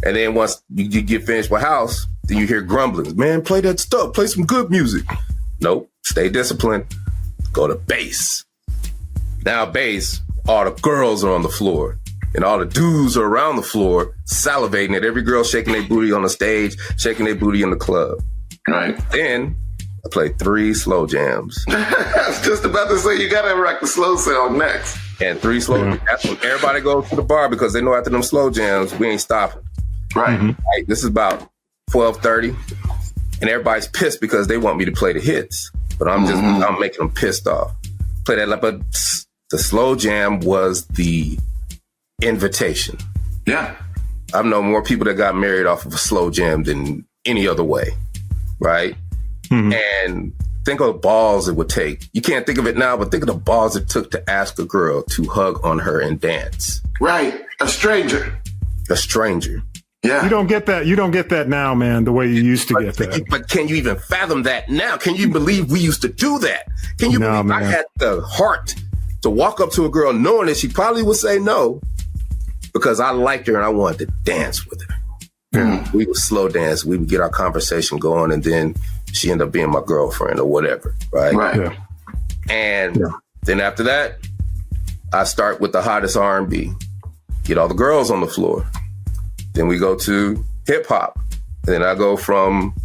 And then once you get finished with house, then you hear grumblings. Man, play that stuff. Play some good music. Nope. Stay disciplined. Go to bass. Now bass, all the girls are on the floor and all the dudes are around the floor salivating at every girl shaking their booty on the stage, shaking their booty in the club. Right. Then I play 3 slow jams. I was just about to say, you got to rock the slow sound next. And 3 slow jams. That's when everybody goes to the bar because they know after them slow jams, we ain't stopping. Right. Right. This is about 12:30 and everybody's pissed because they want me to play the hits, but I'm making them pissed off. Play that, but the slow jam was the invitation. Yeah. I've known more people that got married off of a slow jam than any other way. Right. And think of the balls it would take. You can't think of it now, but think of the balls it took to ask a girl to hug on her and dance. Right. A stranger. Yeah. You don't get that. You don't get that now, man, the way you used to get that. But can you even fathom that now? Can you believe we used to do that? Can you believe man. I had the heart to walk up to a girl knowing that she probably would say no because I liked her and I wanted to dance with her. Yeah. We would slow dance. We would get our conversation going, and then she ended up being my girlfriend or whatever, right? Right. Yeah. And then after that, I start with the hottest R&B, get all the girls on the floor. Then we go to hip hop. Then I go from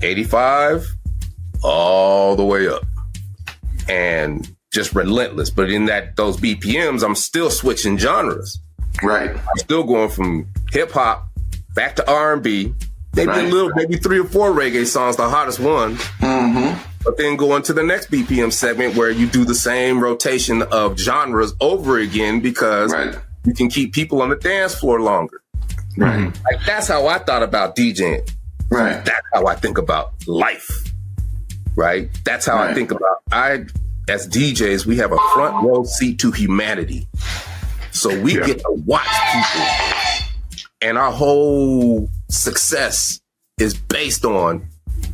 85 all the way up, and just relentless. But in those BPMs, I'm still switching genres. Right. I'm still going from hip hop back to R&B, maybe 3 or 4 reggae songs, the hottest one. Mm-hmm. But then going to the next BPM segment where you do the same rotation of genres over again because you can keep people on the dance floor longer. Right. Like, that's how I thought about DJing. Right. That's how I think about life. Right. That's how I think about, as DJs, we have a front row seat to humanity. So we get to watch people, and our whole success is based on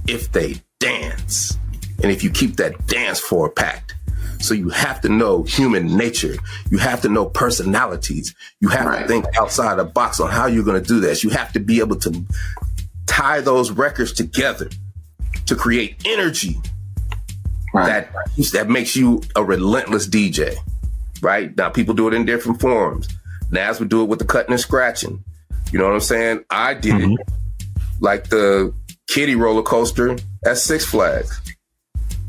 if they dance and if you keep that dance floor packed. So you have to know human nature. You have to know personalities. You have to think outside the box on how you're going to do this. You have to be able to tie those records together to create energy that makes you a relentless DJ. Right? Now, people do it in different forms. Nas would do it with the cutting and scratching. You know what I'm saying? I did it like the kiddie roller coaster at Six Flags.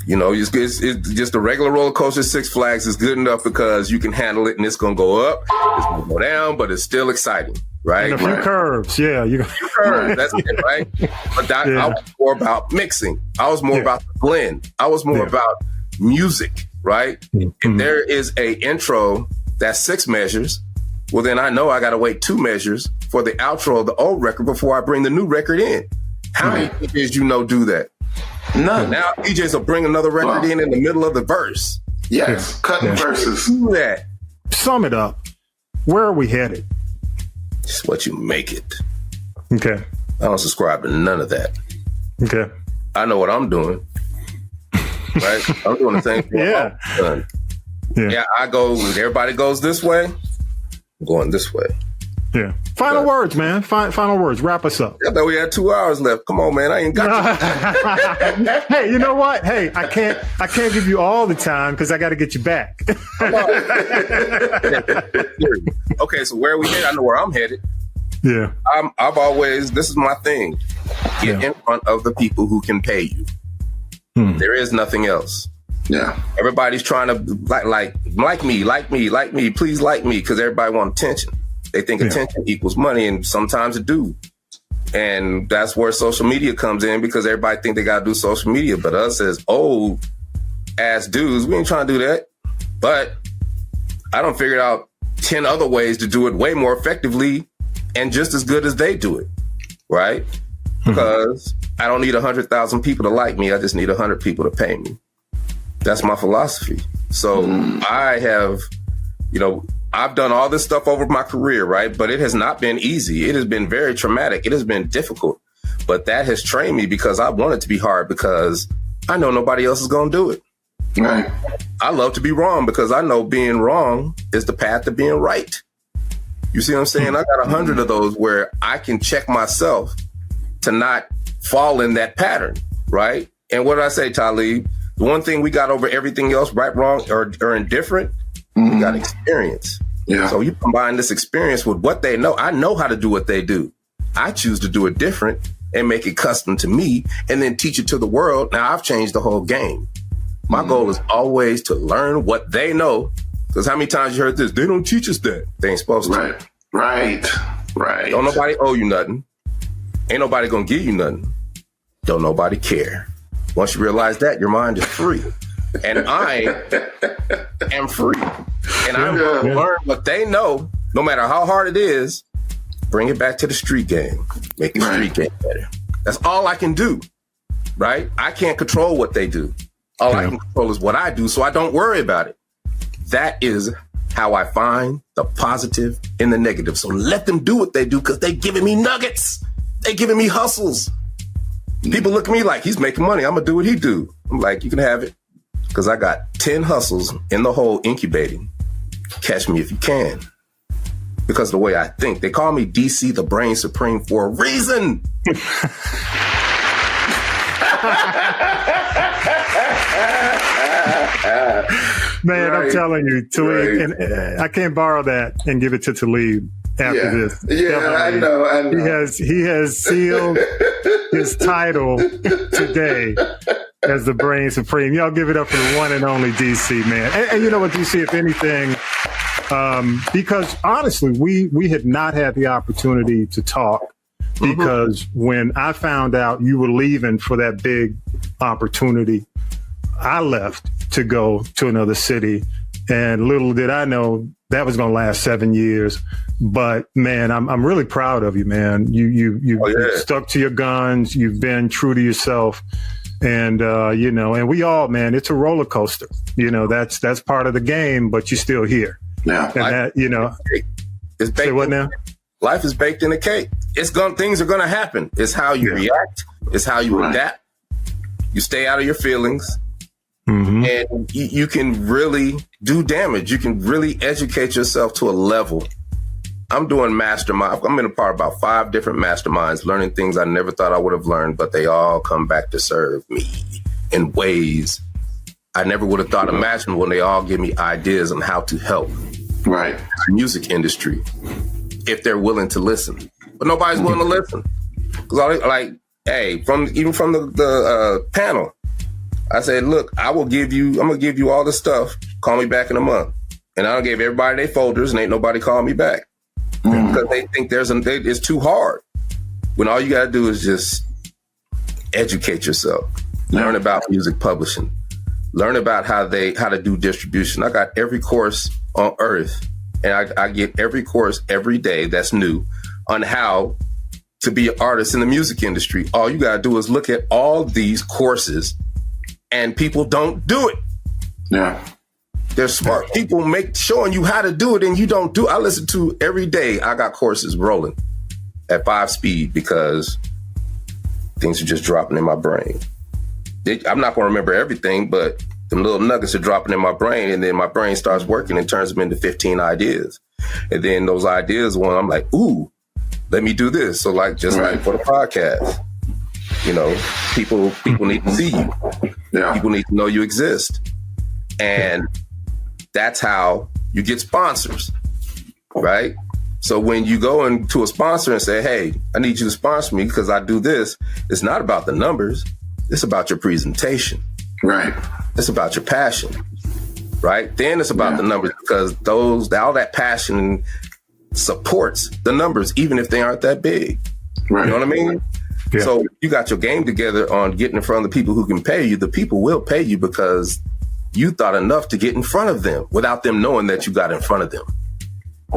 You know, it's just a regular roller coaster at Six Flags is good enough because you can handle it and it's going to go up, it's going to go down, but it's still exciting, right? And a few curves, curves, that's it, right? But I was more about mixing. I was more about the blend. I was more about music, right? If there is a intro that's 6 measures, well, then I know I got to wait 2 measures for the outro of the old record before I bring the new record in. How many DJs do that? None. Now DJs will bring another record in the middle of the verse. Yes, cutting verses. Do that. Sum it up. Where are we headed? It's what you make it. Okay. I don't subscribe to none of that. Okay. I know what I'm doing. Right? I'm doing the same thing. Yeah, I go, everybody goes this way, I'm going this way. Yeah. Final words, man. Final words. Wrap us up. I thought we had 2 hours left. Come on, man. I ain't got you. Hey, you know what? Hey, I can't give you all the time because I got to get you back. Okay, so where are we headed? I know where I'm headed. Yeah. I've always, this is my thing. Get in front of the people who can pay you. There is nothing else. Yeah. Everybody's trying to like me, please like me, because everybody wants attention. They think attention equals money, and sometimes it do. And that's where social media comes in, because everybody think they got to do social media. But us as old ass dudes, we ain't trying to do that. But I done figured out 10 other ways to do it way more effectively and just as good as they do it. Right? Because I don't need 100,000 people to like me. I just need 100 people to pay me. That's my philosophy. So I have, I've done all this stuff over my career, right? But it has not been easy. It has been very traumatic. It has been difficult. But that has trained me, because I want it to be hard, because I know nobody else is going to do it. Right. I love to be wrong, because I know being wrong is the path to being right. You see what I'm saying? I got 100 of those where I can check myself to not fall in that pattern, right? And what did I say, Talib? The one thing we got over everything else, right, wrong, or indifferent, we got experience. Yeah. So you combine this experience with what they know. I know how to do what they do. I choose to do it different and make it custom to me, and then teach it to the world. Now I've changed the whole game. My goal is always to learn what they know. Because how many times you heard this? They don't teach us that. They ain't supposed to. Right. Don't nobody owe you nothing. Ain't nobody gonna give you nothing. Don't nobody care. Once you realize that, your mind is free. And I am free. And I'm going to learn what they know, no matter how hard it is, bring it back to the street game. Make the street game better. That's all I can do, right? I can't control what they do. All I can control is what I do, so I don't worry about it. That is how I find the positive in the negative. So let them do what they do because they giving me nuggets. They giving me hustles. People look at me like, he's making money. I'm going to do what he do. I'm like, you can have it because I got 10 hustles in the hole incubating. Catch me if you can. Because of the way I think. They call me DC, the brain supreme, for a reason. Man, right. I'm telling you, Talib, right. And I can't borrow that and give it to Talib after this. Yeah, I know. He has sealed his title today as the brain supreme. Y'all give it up for the one and only DC, man. And you know what, DC, if anything, because honestly, we had not had the opportunity to talk because when I found out you were leaving for that big opportunity, I left to go to another city. And little did I know that was going to last 7 years. But man, I'm really proud of you, man. You've stuck to your guns. You've been true to yourself. And, and we all, man, it's a roller coaster. That's part of the game, but you're still here. Yeah. And it's baked. Say what now? Life is baked in a cake. Things are going to happen. It's how you react. It's how you adapt. You stay out of your feelings. And you can really do damage. You can really educate yourself to a level. I'm doing mastermind. I'm in a part of about 5 different masterminds, learning things I never thought I would have learned, but they all come back to serve me in ways I never would have thought imaginable, when they all give me ideas on how to help the music industry if they're willing to listen. But nobody's willing to listen. Because from the panel, I said, look, I'm going to give you all this stuff. Call me back in a month. And I gave everybody their folders and ain't nobody called me back. Because they think it's too hard. When all you got to do is just educate yourself. Learn about music publishing. Learn about how to do distribution. I got every course on earth. And I get every course every day that's new on how to be an artist in the music industry. All you got to do is look at all these courses. And people don't do it. Yeah. They're smart people showing you how to do it and you don't do it. I listen to every day. I got courses rolling at 5 speed because things are just dropping in my brain. I'm not going to remember everything, but them little nuggets are dropping in my brain, and then my brain starts working and turns them into 15 ideas. And then those ideas, I'm like, ooh, let me do this. So like for the podcast. People need to see you. Yeah. People need to know you exist. And that's how you get sponsors, right? So when you go into a sponsor and say, hey, I need you to sponsor me because I do this, it's not about the numbers. It's about your presentation. Right. It's about your passion, right? Then it's about the numbers because all that passion supports the numbers, even if they aren't that big. Right. You know what I mean? Yeah. So you got your game together on getting in front of the people who can pay you. The people will pay you because you thought enough to get in front of them without them knowing that you got in front of them.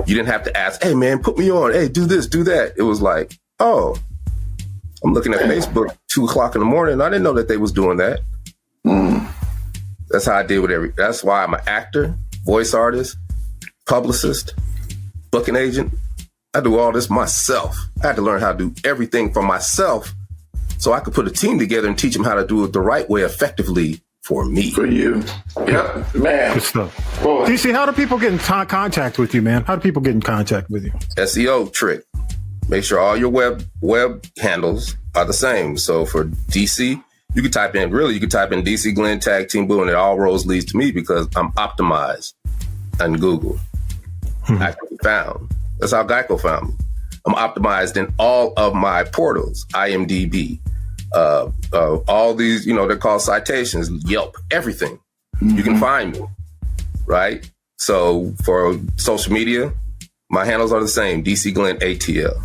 You didn't have to ask, hey, man, put me on. Hey, do this, do that. It was like, oh, I'm looking at Facebook 2:00 in the morning. I didn't know that they was doing that. That's how I did with that's why I'm an actor, voice artist, publicist, booking agent. I do all this myself. I had to learn how to do everything for myself so I could put a team together and teach them how to do it the right way effectively for me. For you. Yep, man. Good stuff. Boy. DC, how do people get in contact with you, man? How do people get in contact with you? SEO trick. Make sure all your web handles are the same. So for DC, you can type in DC Glenn Tag Team Boo, and it all roads leads to me because I'm optimized on Google. I can be found. That's how Geico found me. I'm optimized in all of my portals, IMDb, all these, they're called citations, Yelp, everything. You can find me, right? So for social media, my handles are the same, DC Glenn ATL.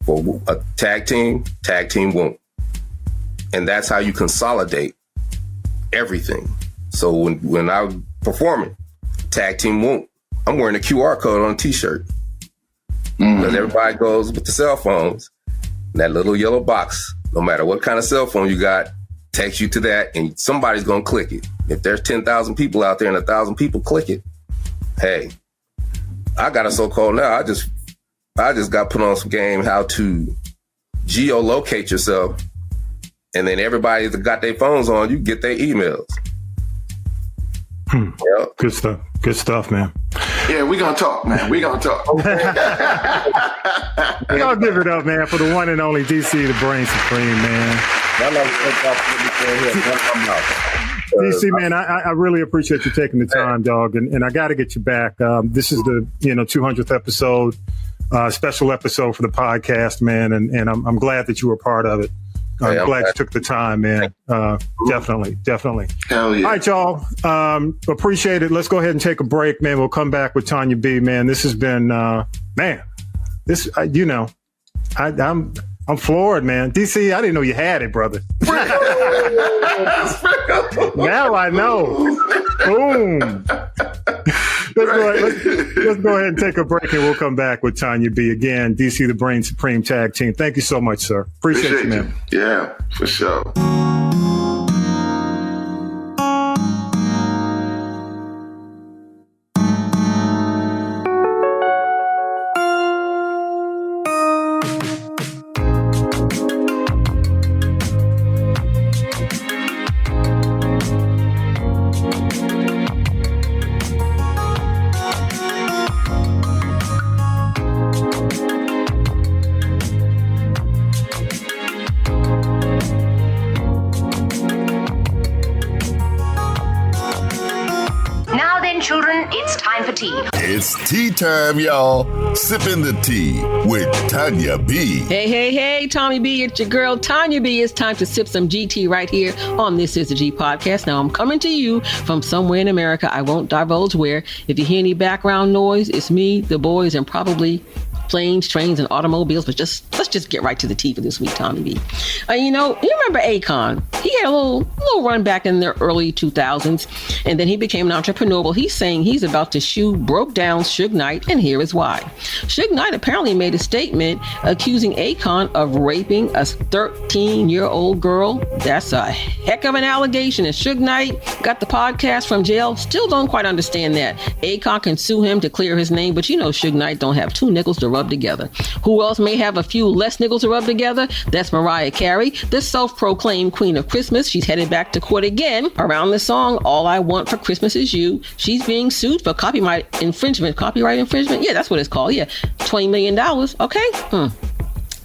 For a tag team won't. And that's how you consolidate everything. So when I'm performing, tag team won't. I'm wearing a QR code on a t-shirt. Because everybody goes with the cell phones, that little yellow box, no matter what kind of cell phone you got, takes you to that, and somebody's going to click it. If there's 10,000 people out there and 1,000 people click it, hey, I got it so cold now. I just got put on some game how to geolocate yourself, and then everybody that got their phones on, you get their emails. Yep. Good stuff. Good stuff, man. Yeah, we gonna talk, man. We gonna talk. I'll give it up, man, for the one and only DC, the Brain Supreme, man. DC, man, I really appreciate you taking the time, dog, and I got to get you back. This is the 200th episode, special episode for the podcast, man, and I'm glad that you were part of it. I'm glad you took the time, man. Definitely. Hell yeah. All right, y'all. Appreciate it. Let's go ahead and take a break, man. We'll come back with Tonya B, man. This has been, man, this, I'm floored, man. DC, I didn't know you had it, brother. Now I know. Boom. Let's go ahead and take a break, and we'll come back with Tonya B again. DC, the Brain Supreme Tag Team. Thank you so much, sir. Appreciate you, man. Yeah, for sure. It's tea time, y'all. Sipping the tea with Tonya B. Hey, Tommy B, it's your girl, Tonya B. It's time to sip some GT right here on This Is the G podcast. Now, I'm coming to you from somewhere in America. I won't divulge where. If you hear any background noise, it's me, the boys, and probably planes, trains, and automobiles, but let's just get right to the tea for this week, Tommy B. You remember Akon? He had a little run back in the early 2000s, and then he became an entrepreneur. Well, he's saying he's about to broke down Suge Knight, and here is why. Suge Knight apparently made a statement accusing Akon of raping a 13-year-old girl. That's a heck of an allegation, and Suge Knight got the podcast from jail. Still don't quite understand that. Akon can sue him to clear his name, but Suge Knight don't have two nickels to rub together. Who else may have a few less nickels to rub together? That's Mariah Carey, the self-proclaimed queen of Christmas. She's headed back to court again around the song All I Want for Christmas Is You. She's being sued for copyright infringement. Yeah, that's what it's called. Yeah, $20 million. Okay.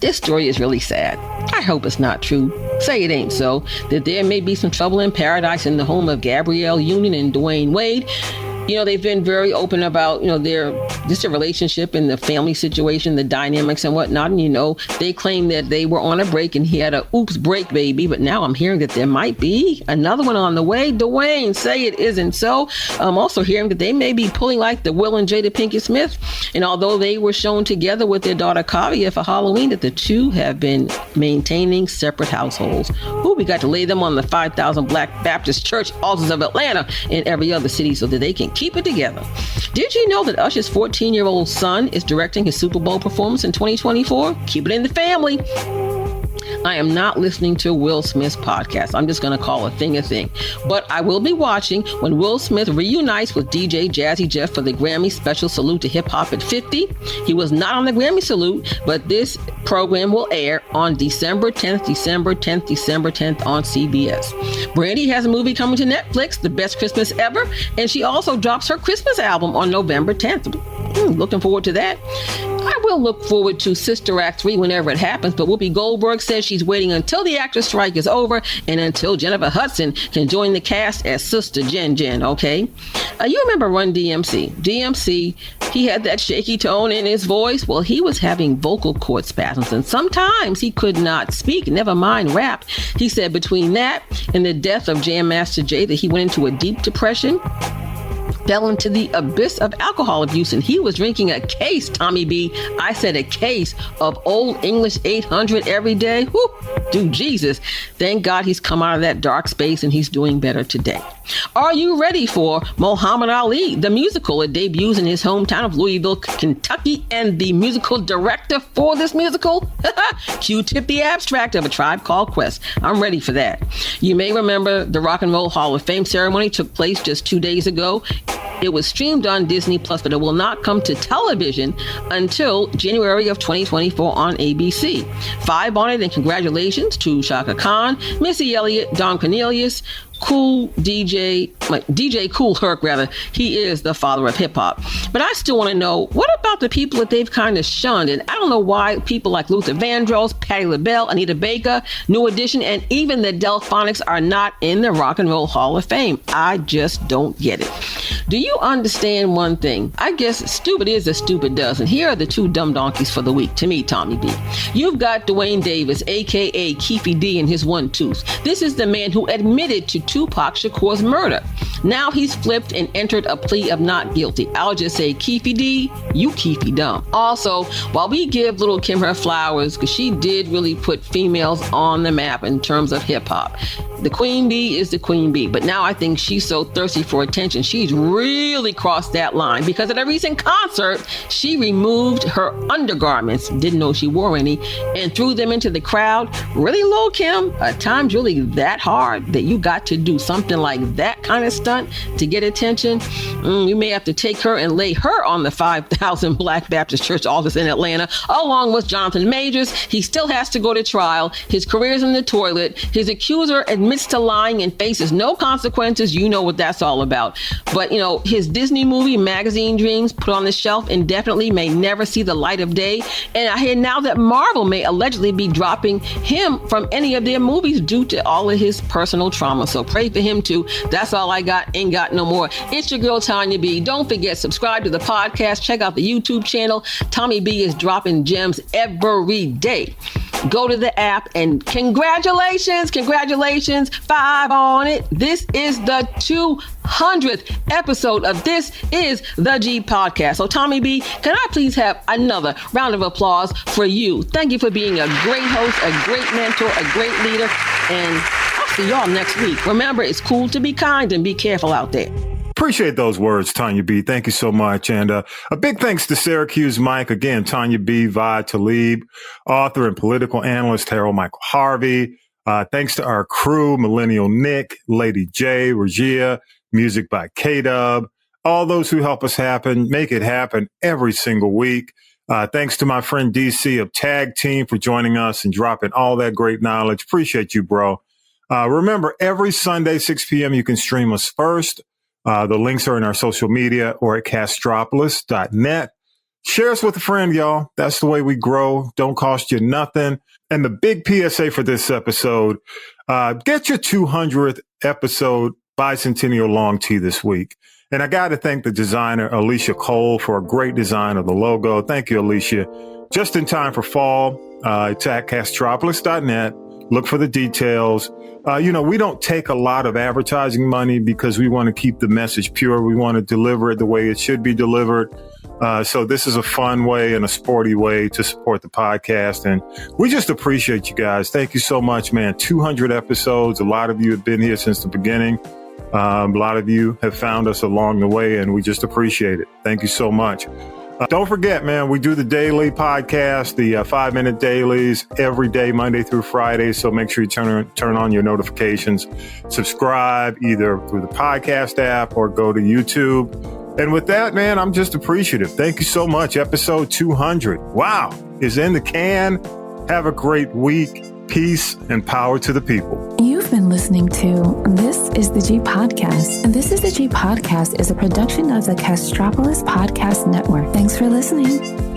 This story is really sad. I hope it's not true. Say it ain't so. That there may be some trouble in paradise in the home of Gabrielle Union and Dwayne Wade. They've been very open about, their relationship and the family situation, the dynamics and whatnot. And, they claim that they were on a break and he had a oops break baby. But now I'm hearing that there might be another one on the way. Dwayne, say it isn't so. I'm also hearing that they may be pulling like the Will and Jada Pinkett Smith. And although they were shown together with their daughter Carey for Halloween, that the two have been maintaining separate households. We got to lay them on the 5,000 Black Baptist Church altars of Atlanta and every other city so that they can keep it together. Did you know that Usher's 14-year-old son is directing his Super Bowl performance in 2024? Keep it in the family. I am not listening to Will Smith's podcast. I'm just going to call a thing a thing. But I will be watching when Will Smith reunites with DJ Jazzy Jeff for the Grammy Special Salute to Hip Hop at 50. He was not on the Grammy Salute, but this program will air on December 10th on CBS. Brandy has a movie coming to Netflix, The Best Christmas Ever, and she also drops her Christmas album on November 10th. Looking forward to that. I will look forward to Sister Act 3 whenever it happens, but Whoopi Goldberg says she's waiting until the actors' strike is over and until Jennifer Hudson can join the cast as Sister Jen, okay? You remember Run DMC. DMC, he had that shaky tone in his voice. Well, he was having vocal cord spasms, and sometimes he could not speak, never mind rap. He said between that and the death of Jam Master Jay that he went into a deep depression, fell into the abyss of alcohol abuse, and he was drinking a case, Tommy B. I said a case of Old English 800 every day. Whew, do Jesus. Thank God he's come out of that dark space and he's doing better today. Are you ready for Muhammad Ali, the musical? It debuts in his hometown of Louisville, Kentucky, and the musical director for this musical, Q-Tip the Abstract of A Tribe Called Quest. I'm ready for that. You may remember the Rock and Roll Hall of Fame ceremony took place just 2 days ago It was streamed on Disney Plus, but it will not come to television until January of 2024 on ABC. 5 on it, and congratulations to Shaka Khan, Missy Elliott, Don Cornelius, DJ Kool Herc, rather. He is the father of hip hop. But I still want to know, what about the people that they've kind of shunned? And I don't know why people like Luther Vandross, Patti LaBelle, Anita Baker, New Edition, and even the Delphonics are not in the Rock and Roll Hall of Fame. I just don't get it. Do you understand one thing? I guess stupid is as stupid does. And here are the 2 dumb donkeys for the week, to me, Tommy B. You've got Dwayne Davis, a.k.a. Keefy D, and his one tooth. This is the man who admitted to Tupac Shakur's murder. Now he's flipped and entered a plea of not guilty. I'll just say, Keefy D, you Keefy dumb. Also, while we give Little Kim her flowers, because she did really put females on the map in terms of hip hop, the queen bee is the queen bee. But now I think she's so thirsty for attention, she's really crossed that line, because at a recent concert, she removed her undergarments, didn't know she wore any, and threw them into the crowd. Really, Lil' Kim? At times really that hard that you got to do something like that kind of stunt to get attention? You may have to take her and lay her on the 5,000 Black Baptist Church office in Atlanta, along with Jonathan Majors. He still has to go to trial. His career's in the toilet. His accuser admits to lying and faces no consequences. You know what that's all about. But, his Disney movie, Magazine Dreams, put on the shelf indefinitely, may never see the light of day. And I hear now that Marvel may allegedly be dropping him from any of their movies due to all of his personal trauma. So pray for him too. That's all I got. Ain't got no more. It's your girl, Tonya B. Don't forget, subscribe to the podcast. Check out the YouTube channel. Tommy B is dropping gems every day. Go to the app and congratulations, 5 on it. This is the 200th episode of This Is the G Podcast. So Tommy B, can I please have another round of applause for you? Thank you for being a great host, a great mentor, a great leader, and I'll see y'all next week. Remember, it's cool to be kind and be careful out there. Appreciate those words, Tonya B. Thank you so much. And a big thanks to Syracuse Mike. Again, Tonya B., Vi Talib, author and political analyst, Harold Michael Harvey. Thanks to our crew, Millennial Nick, Lady J, Regia, music by K-Dub, all those who help us make it happen every single week. Thanks to my friend DC of Tag Team for joining us and dropping all that great knowledge. Appreciate you, bro. Remember, every Sunday, 6 p.m., you can stream us first. The links are in our social media or at castropolis.net. Share us with a friend, y'all. That's the way we grow. Don't cost you nothing. And the big PSA for this episode, get your 200th episode bicentennial long tee this week. And I got to thank the designer, Alicia Cole, for a great design of the logo. Thank you, Alicia. Just in time for fall. It's at castropolis.net. Look for the details. We don't take a lot of advertising money because we want to keep the message pure. We want to deliver it the way it should be delivered. So this is a fun way and a sporty way to support the podcast. And we just appreciate you guys. Thank you so much, man. 200 episodes. A lot of you have been here since the beginning. A lot of you have found us along the way, and we just appreciate it. Thank you so much. Don't forget, man, we do the daily podcast, the 5-minute dailies every day, Monday through Friday. So make sure you turn on your notifications, subscribe either through the podcast app or go to YouTube. And with that, man, I'm just appreciative. Thank you so much. Episode 200. Wow, is in the can. Have a great week. Peace and power to the people. You've been listening to This Is the G Podcast. And This Is the G Podcast is a production of the Castropolis Podcast Network. Thanks for listening.